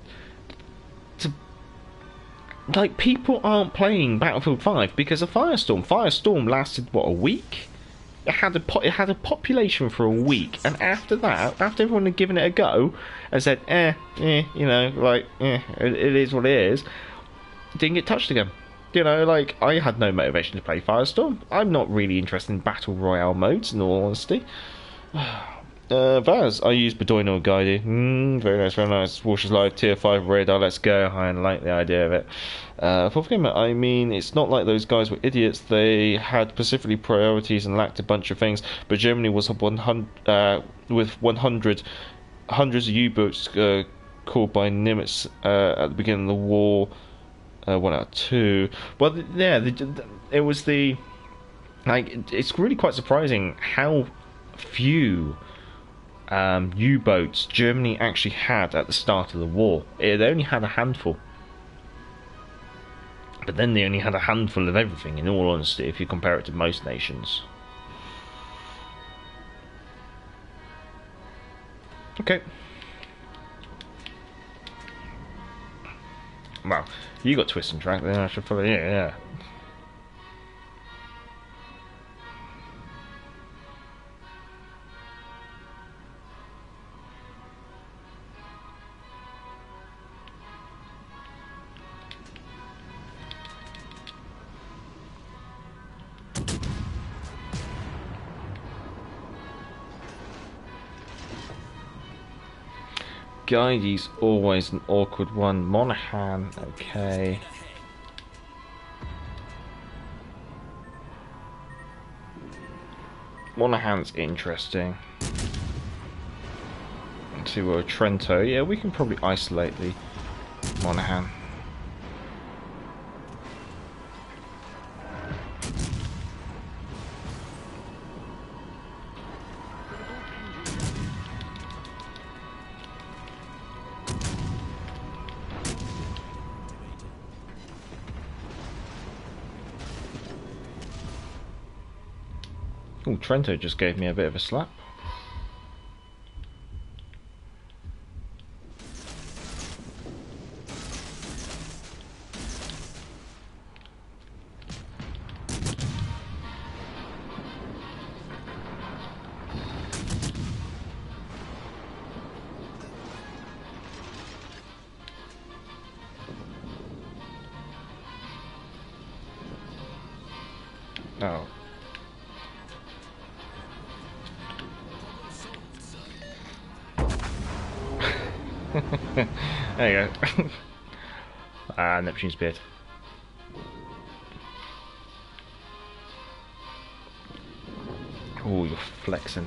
like, people aren't playing Battlefield 5 because of Firestorm. Firestorm lasted, what, a week? It had a population for a week, and after that, after everyone had given it a go and said, you know, like, it is what it is, it didn't get touched again. You know, like, I had no motivation to play Firestorm. I'm not really interested in Battle Royale modes, in all honesty. Vaz, I use Bedoino Guided. Very nice, very nice. Warships Live, Tier 5 radar, let's go. I like the idea of it. Fourth game, I mean, it's not like those guys were idiots. They had specifically priorities and lacked a bunch of things, but Germany was with 100 hundreds of U-boats called by Nimitz at the beginning of the war. 1 out of 2. Well, it was the... Like, it's really quite surprising how few U-boats Germany actually had at the start of the war. It only had a handful, but then they only had a handful of everything, in all honesty, if you compare it to most nations. Okay. Well, you got twist and track, then I should follow you, yeah. Guidey's always an awkward one. Monaghan, okay. Monaghan's interesting. See, we're Trento. Yeah, we can probably isolate the Monaghan. Oh, Trento just gave me a bit of a slap. Oh. There you go. Neptune's beard. Oh, you're flexing.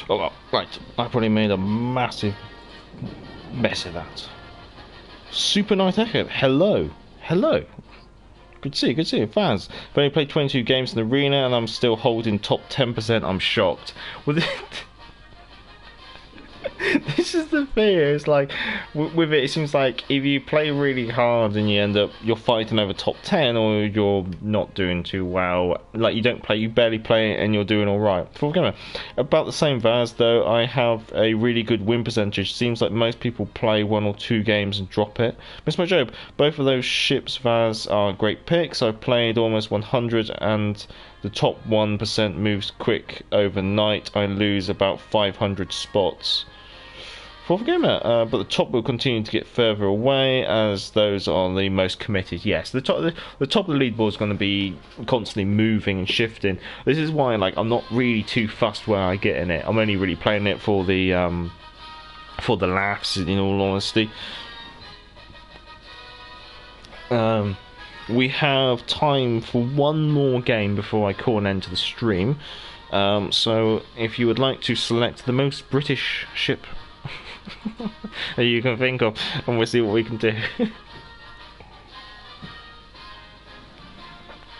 Oh, well, right. I probably made a massive mess of that. Super Night Echo. Hello. Hello. Good to see you, good to see you. Fans. I've only played 22 games in the arena and I'm still holding top 10%. I'm shocked. Well, this is the thing. It's like with it seems like if you play really hard and you're fighting over top 10, or you're not doing too well, like you barely play it and you're doing alright. About the same Vaz though, I have a really good win percentage. Seems like most people play 1 or 2 games and drop it. Miss my job, both of those ships Vaz are great picks. I've played almost 100 and the top 1% moves quick overnight. I lose about 500 spots. Fourth gamer, but the top will continue to get further away as those are the most committed. Yes, the top of the leaderboard is going to be constantly moving and shifting. This is why, like, I'm not really too fussed where I get in it. I'm only really playing it for the laughs. In all honesty, we have time for one more game before I call an end to the stream. So, if you would like to select the most British ship that you can think of, and we'll see what we can do.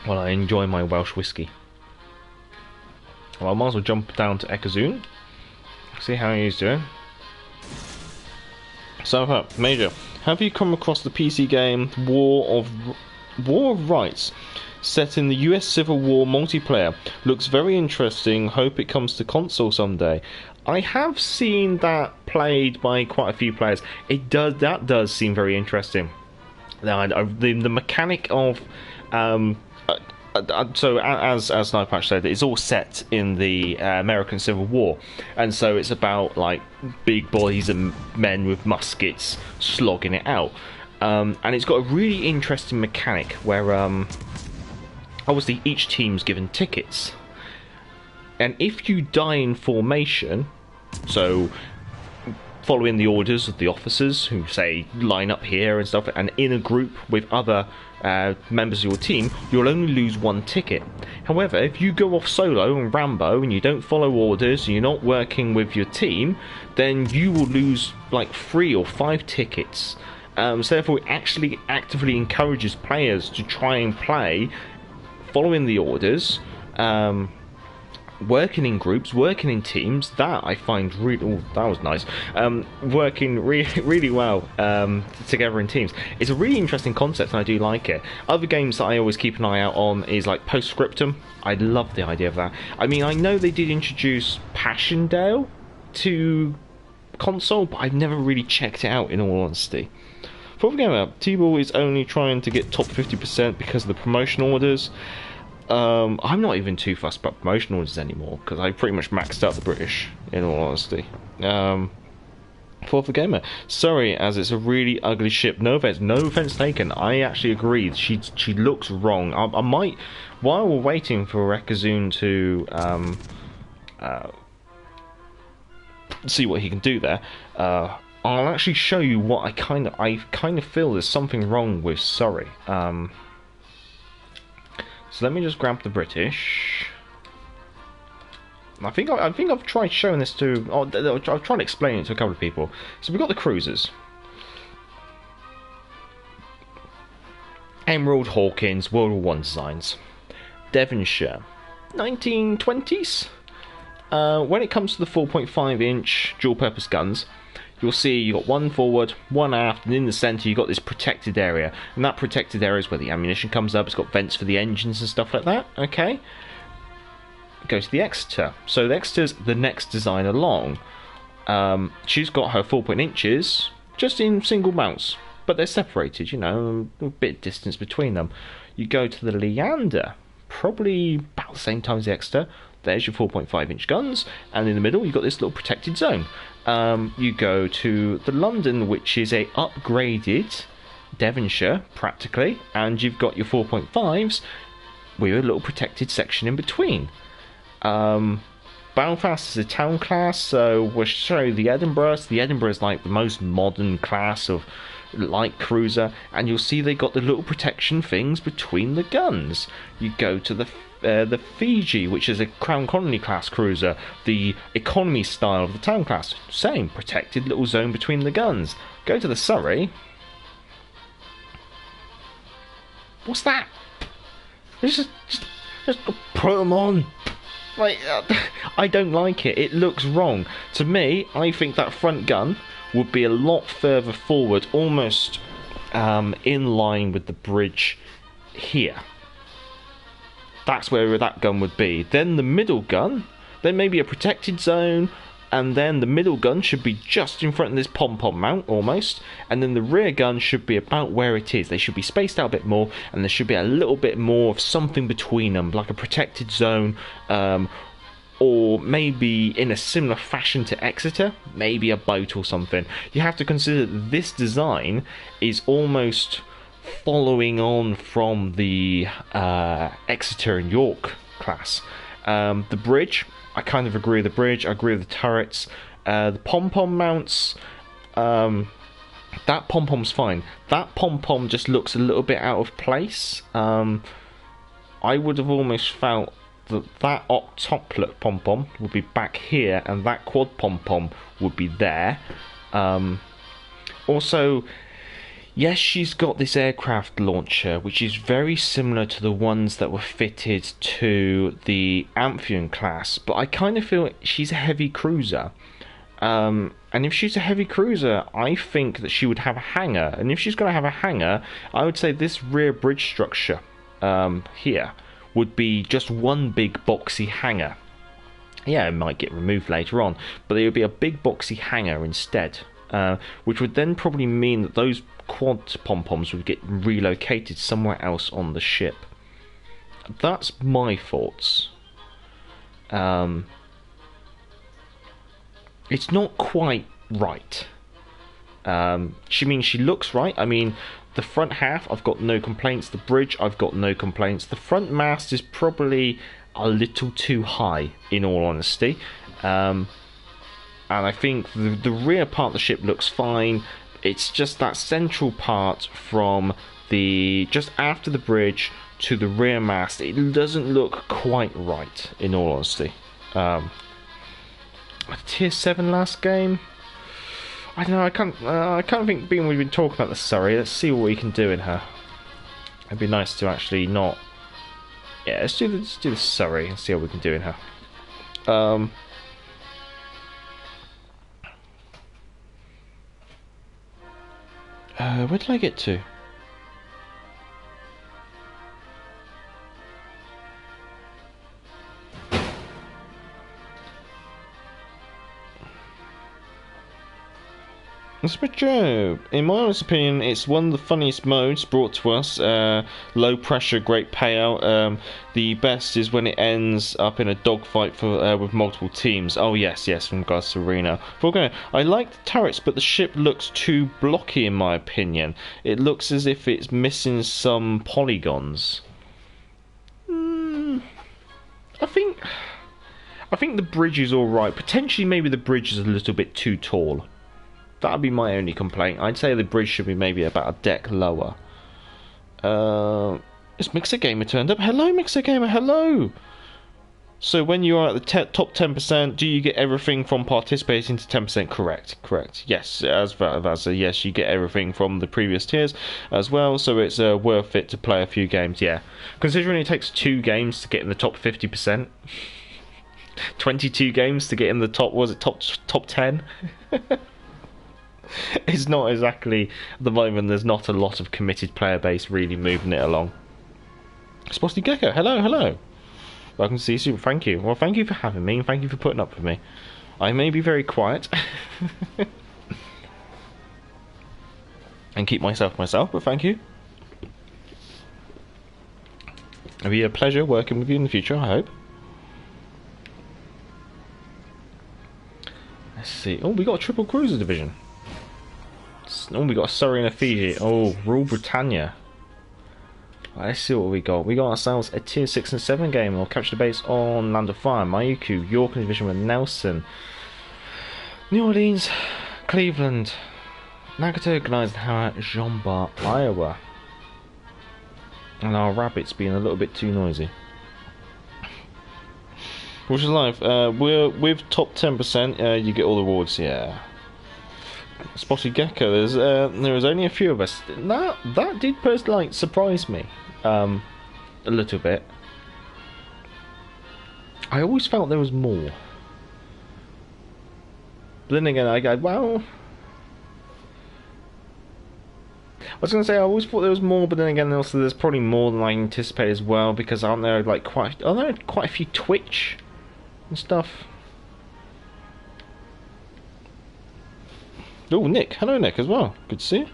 Well, I enjoy my Welsh whiskey. Well, I might as well jump down to Ekazun, see how he's doing. So, Major, have you come across the PC game War of Rights, set in the US Civil War multiplayer? Looks very interesting. Hope it comes to console someday. I have seen that played by quite a few players. That does seem very interesting. Now, the mechanic of so as Sniper Patch said, it's all set in the American Civil War, and so it's about like big boys and men with muskets slogging it out, and it's got a really interesting mechanic where obviously each team's given tickets. And if you die in formation, so following the orders of the officers who say line up here and stuff, and in a group with other members of your team, you'll only lose 1 ticket. However, if you go off solo and Rambo and you don't follow orders and you're not working with your team, then you will lose like 3 or 5 tickets. So therefore it actually actively encourages players to try and play following the orders, working in groups, working in teams. That I find really, that was nice. Working really well together in teams. It's a really interesting concept and I do like it. Other games that I always keep an eye out on is like Postscriptum. I love the idea of that. I mean, I know they did introduce Passchendaele to console, but I've never really checked it out in all honesty. Fourth gamer, T-Ball is only trying to get top 50% because of the promotion orders. I'm not even too fussed about promotion orders anymore because I pretty much maxed out the British, in all honesty. Fourth gamer, sorry, as it's a really ugly ship. No offense taken. I actually agree. She looks wrong. I might, while we're waiting for Rekazun to see what he can do there. I'll actually show you what I kind of feel there's something wrong with Surrey. So let me just grab the British. I think I've tried showing this to. I've tried explaining it to a couple of people. So we've got the cruisers. Emerald, Hawkins, World War One designs. Devonshire, 1920s. When it comes to the 4.5-inch dual-purpose guns, you'll see you've got one forward, one aft, and in the centre you've got this protected area. And that protected area is where the ammunition comes up. It's got vents for the engines and stuff like that. Okay. Go to the Exeter. So the Exeter's the next design along. She's got her 4 inches just in single mounts, but they're separated, you know, a bit of distance between them. You go to the Leander, probably about the same time as the Exeter. There's your 4.5-inch guns, and in the middle you've got this little protected zone. You go to the London, which is a upgraded Devonshire, practically, and you've got your 4.5s with a little protected section in between. Belfast is a town class, so we'll show you the Edinburgh. So the Edinburgh is like the most modern class of light cruiser, and you'll see they got the little protection things between the guns. You go to the Fiji, which is a Crown Colony class cruiser, the economy style of the town class, same protected little zone between the guns. Go to the Surrey. What's that? Just put them on. Like, I don't like it. It looks wrong. To me, I think that front gun would be a lot further forward, almost in line with the bridge here. That's where that gun would be. Then the middle gun, then maybe a protected zone, and then the middle gun should be just in front of this pom-pom mount, almost, and then the rear gun should be about where it is. They should be spaced out a bit more, and there should be a little bit more of something between them, like a protected zone, or maybe in a similar fashion to Exeter, maybe a boat or something. You have to consider that this design is almost following on from the Exeter and York class. The bridge, I kind of agree with the bridge, I agree with the turrets. The pom-pom mounts, that pom-pom's fine. That pom-pom just looks a little bit out of place. I would have almost felt that octuplet pom-pom would be back here, and that quad pom-pom would be there. Also, yes, she's got this aircraft launcher, which is very similar to the ones that were fitted to the Amphion class, but I kind of feel she's a heavy cruiser. And if she's a heavy cruiser, I think that she would have a hangar. And if she's going to have a hangar, I would say this rear bridge structure here would be just one big boxy hangar. Yeah, it might get removed later on, but it would be a big boxy hangar instead. Which would then probably mean that those quad pom-poms would get relocated somewhere else on the ship. That's my thoughts. It's not quite right. She looks right. I mean, the front half, I've got no complaints. The bridge, I've got no complaints. The front mast is probably a little too high, in all honesty. And I think the rear part of the ship looks fine. It's just that central part from just after the bridge to the rear mast, it doesn't look quite right, in all honesty. Tier 7 last game? I don't know, I can't think, being we've been talking about the Surrey, let's see what we can do in her. It'd be nice to actually not... Yeah, let's do the Surrey and see what we can do in her. Where did I get to? Joe, in my honest opinion, it's one of the funniest modes brought to us. Low pressure, great payout. The best is when it ends up in a dogfight with multiple teams. Oh yes, from regards to Arena. I like the turrets, but the ship looks too blocky in my opinion. It looks as if it's missing some polygons. I think the bridge is alright. Potentially maybe the bridge is a little bit too tall. That'd be my only complaint. I'd say the bridge should be maybe about a deck lower. Is Mixer Gamer turned up? Hello, Mixer Gamer, hello! So when you are at the top 10%, do you get everything from participating to 10%? Correct, correct. Yes, as a yes, you get everything from the previous tiers as well, so it's worth it to play a few games, yeah. Considering it takes 2 games to get in the top 50%, 22 games to get in the top 10? It's not exactly, at the moment, there's not a lot of committed player base really moving it along. Spotty Gecko, hello, hello. Welcome to CSU. Thank you. Well, thank you for having me, and thank you for putting up with me. I may be very quiet and keep myself, but thank you. It'll be a pleasure working with you in the future, I hope. Let's see. Oh, we got a triple cruiser division. Oh, we got a Surrey and a Fiji. Oh, Rule Britannia. Let's see what we got. We got ourselves a tier 6 and 7 game. We'll capture the base on Land of Fire, Mayuku, York in division with Nelson, New Orleans, Cleveland, Nagato, Gleisenhower, Jean Bar, Iowa. And our rabbits being a little bit too noisy. Which is live. We're with top 10%. You get all the rewards. Yeah. Spotty Gecko. There was only a few of us. That did personally surprise me. A little bit. I always felt there was more. But then again, I go, well, I was going to say I always thought there was more, but then again, also there's probably more than I anticipated as well, because aren't there quite a few Twitch and stuff? Oh, Nick, hello Nick as well. Good to see you.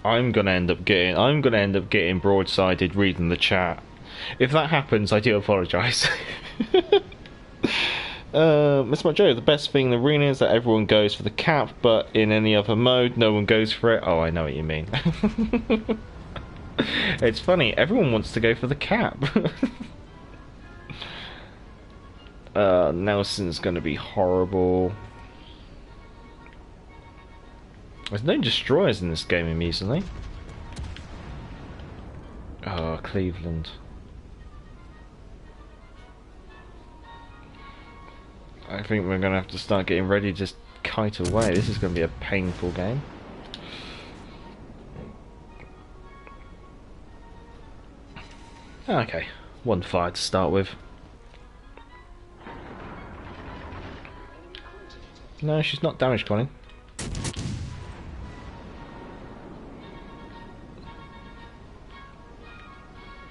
I'm gonna end up getting broadsided reading the chat. If that happens, I do apologise. Mr. Joe, the best thing in the arena is that everyone goes for the cap, but in any other mode, no one goes for it. Oh, I know what you mean. It's funny, everyone wants to go for the cap. Nelson's gonna be horrible. There's no destroyers in this game immediately. Oh, Cleveland. I think we're gonna have to start getting ready to just kite away. This is gonna be a painful game. Okay, 1 fire to start with. No, she's not damage conning.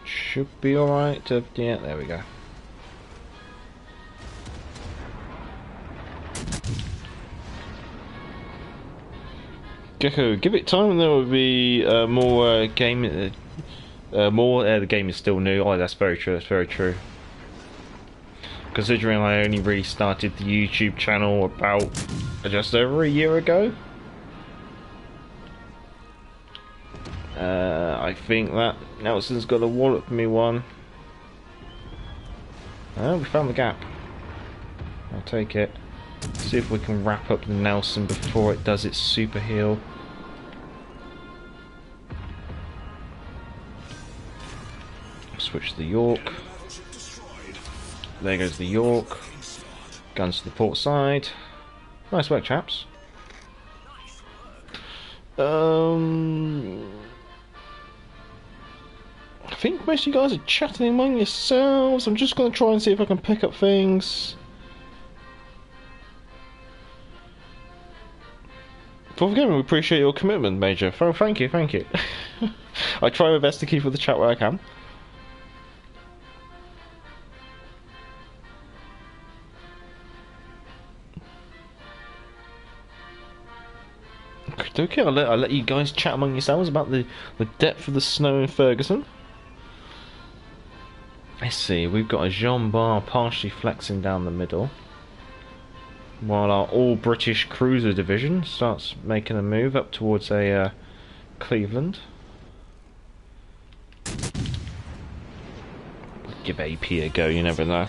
Should be alright. Yeah, there we go. Gecko, give it time and there will be more game. The game is still new. Oh, that's very true. That's very true. Considering I only really started the YouTube channel about just over a year ago. I think that Nelson's got a wallop me one. Oh, we found the gap. I'll take it. See if we can wrap up the Nelson before it does its super heal. Switch to the York. There goes the York. Guns to the port side. Nice work, chaps. I think most of you guys are chatting among yourselves. I'm just going to try and see if I can pick up things. For the game, we appreciate your commitment, Major. Thank you, thank you. I try my best to keep with the chat where I can. Okay, I'll let you guys chat among yourselves about the depth of the snow in Ferguson. Let's see, we've got a Jean Bar partially flexing down the middle, while our all-British cruiser division starts making a move up towards a Cleveland. give AP a go, you never know.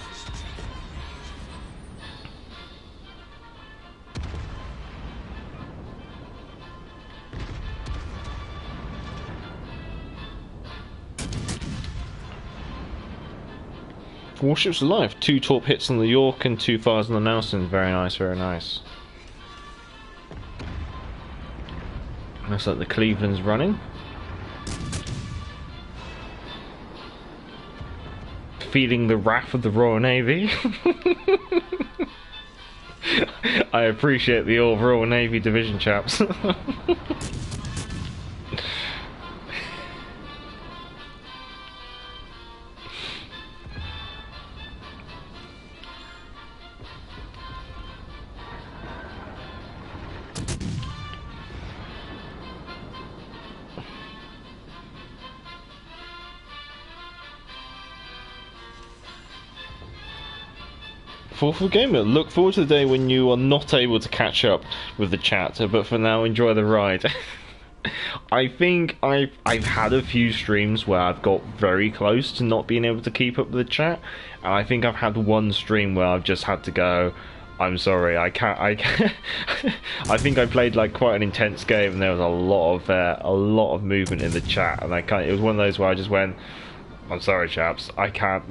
Warships Alive, 2 torp hits on the York and 2 fires on the Nelson. Very nice, very nice. Looks like the Cleveland's running. Feeling the wrath of the Royal Navy. I appreciate the all Royal Navy division, chaps. Thoughtful Gamer, look forward to the day when you are not able to catch up with the chat, but for now enjoy the ride. I think I've had a few streams where I've got very close to not being able to keep up with the chat, and I think I've had one stream where I've just had to go, I'm sorry, I can't. I think I played like quite an intense game, and there was a lot of movement in the chat, and I can't. It was one of those where I just went, I'm sorry, chaps, I can't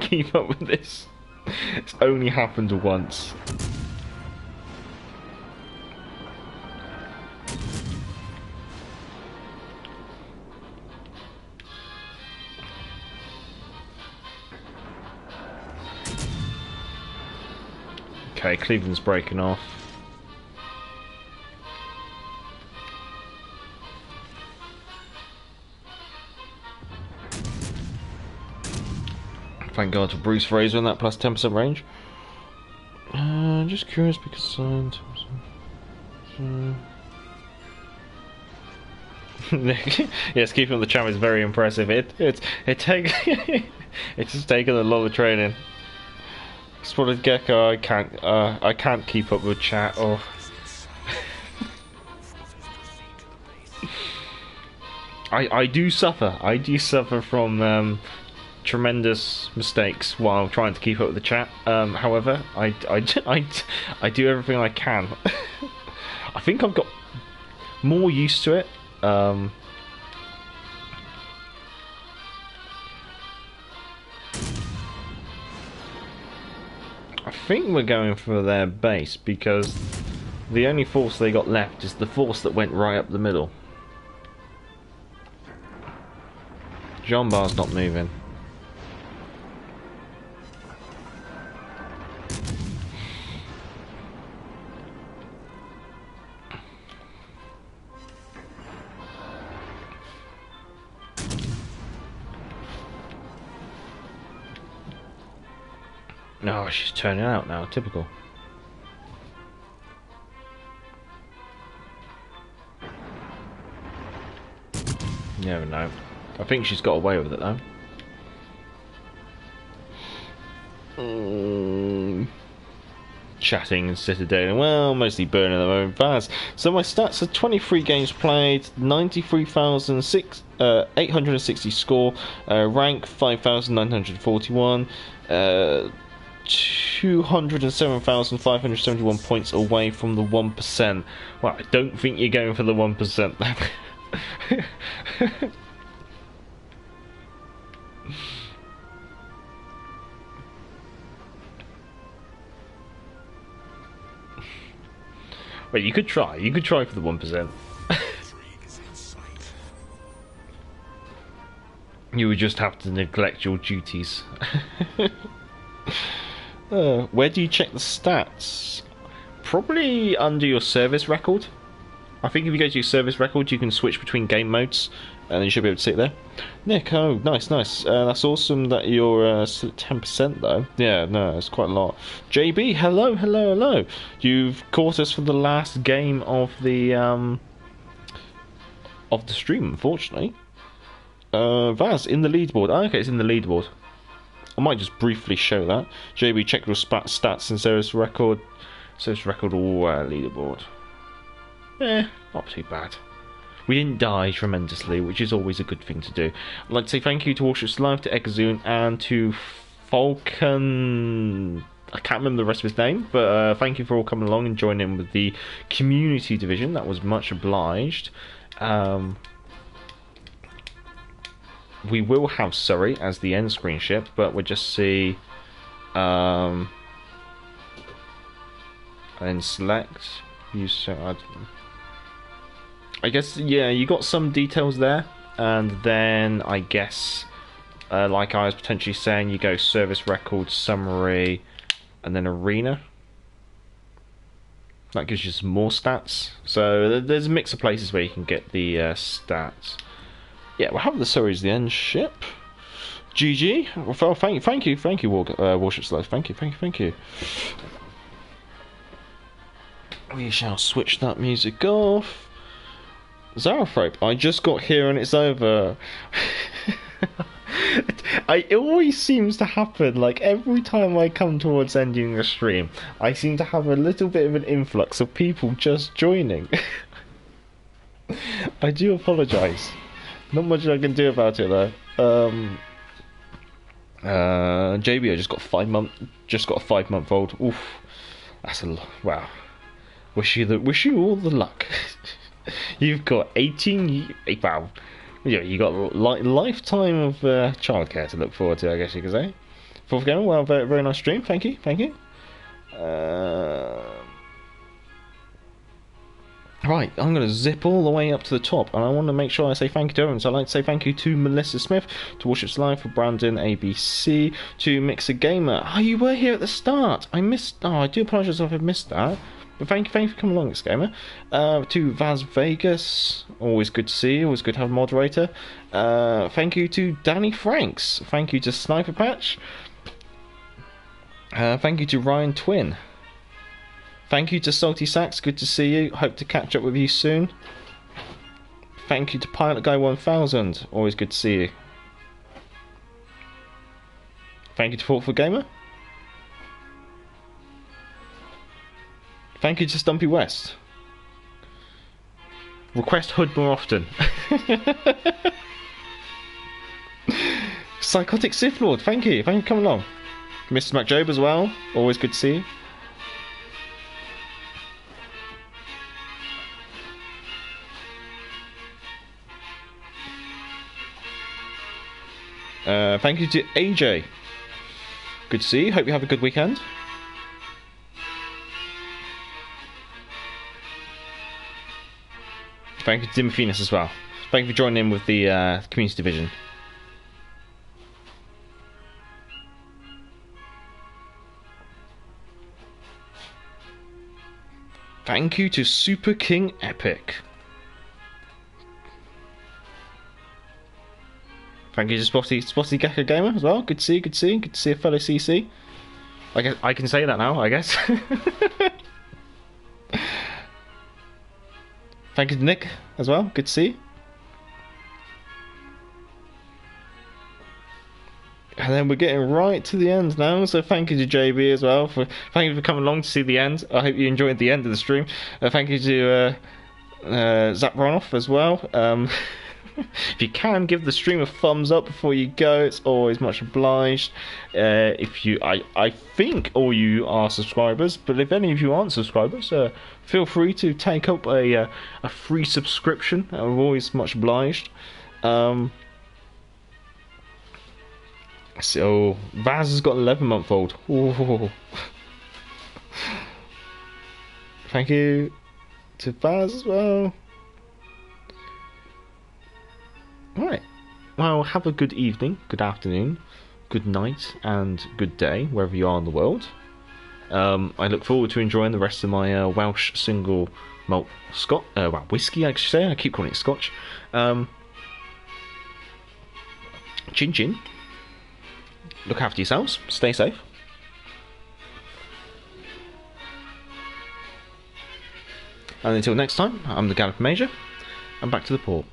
keep up with this. It's only happened once. Okay, Cleveland's breaking off. Thank God for Bruce Fraser in that plus 10% range. Just curious because yes, keeping up the champ is very impressive. It's just taken a lot of training. Spotted Gecko, I can't keep up with chat. Oh. I do suffer from tremendous mistakes while trying to keep up with the chat. However, I do everything I can. I think I've got more used to it. I think we're going for their base because the only force they got left is the force that went right up the middle. Jean Bar's not moving. No, she's turning out now. Typical. You never know. I think she's got away with it though. Chatting and Citadel. Well, mostly burning at the moment. Baz. So my stats are 23 games played, 93,860 score, rank 5,941, 207,571 points away from the 1%. Well, I don't think you're going for the 1%. Well, you could try. You could try for the 1%. You would just have to neglect your duties. Where do you check the stats? Probably under your service record. I think if you go to your service record, you can switch between game modes, and you should be able to see it there. Nick, oh, nice. That's awesome that you're still at 10% though. Yeah, no, it's quite a lot. JB, hello. You've caught us for the last game of the stream, unfortunately. Vaz in the leaderboard. Oh, okay, it's in the leaderboard. I might just briefly show that. JB, check your stats and service record. Service record or leaderboard. Not too bad. we didn't die tremendously, which is always a good thing to do. I'd like to say thank you to Warships Live, to Egazun, and to Falcon. I can't remember the rest of his name, but thank you for all coming along and joining in with the community division. That was much obliged. We will have Surrey as the end screen ship, but we'll just see. And select. Use. I guess, yeah, you got some details there, and then I guess, like I was potentially saying, you go service record, summary, and then arena. That gives you some more stats. So there's a mix of places where you can get the stats. Yeah, we'll have the Surrey as the end ship. GG. Well, thank you, Warships Live. Thank you. We shall switch that music off. Zarothrope, I just got here and it's over. It always seems to happen, like every time I come towards ending a stream, I seem to have a little bit of an influx of people just joining. I do apologise. Not much I can do about it though. JB, I just got a 5-month-old. Oof, that's a wow. Wish you all the luck. You've got 18. Wow, yeah, you got a lifetime of childcare to look forward to, I guess you could say. Fourth game, well, very, very nice stream. Thank you. Right, I'm going to zip all the way up to the top, and I want to make sure I say thank you to everyone. So I'd like to say thank you to Melissa Smith, to Warships Live, for Brandon ABC, to Mixer Gamer. Oh, you were here at the start. I do apologise if I missed that. But thank you for coming along, Mixer Gamer. To Vaz Vegas, always good to see you, always good to have a moderator. Thank you to Danny Franks. Thank you to Sniper Patch. Thank you to Ryan Twin. Thank you to Salty Sacks, good to see you, hope to catch up with you soon. Thank you to Pilot Guy 1000, always good to see you. Thank you to Thoughtful Gamer. Thank you to Stumpy West. Request Hood more often. Psychotic Sith Lord, thank you for coming along. Mr. McJob as well, always good to see you. Thank you to AJ. Good to see you. Hope you have a good weekend. Thank you to Dimophenus as well. Thank you for joining in with the community division. Thank you to Super King Epic. Thank you to Spotty Gecko Gamer as well. Good to see you, good to see a fellow CC. I guess I can say that now, I guess. Thank you to Nick as well, good to see you. And then we're getting right to the end now, so thank you to JB as well. Thank you for coming along to see the end. I hope you enjoyed the end of the stream. Thank you to Zap Ronoff as well. If you can, give the stream a thumbs up before you go, it's always much obliged. I think all you are subscribers, but if any of you aren't subscribers, feel free to take up a free subscription. I'm always much obliged. So Vaz has got an 11-month-old. Ooh. Thank you to Vaz as well. Right, well, have a good evening, good afternoon, good night, and good day, wherever you are in the world. I look forward to enjoying the rest of my Welsh single malt Scotch, whiskey, I should say. I keep calling it Scotch. Chin chin. Look after yourselves, stay safe. And until next time, I'm the Gallop Major, and back to the port.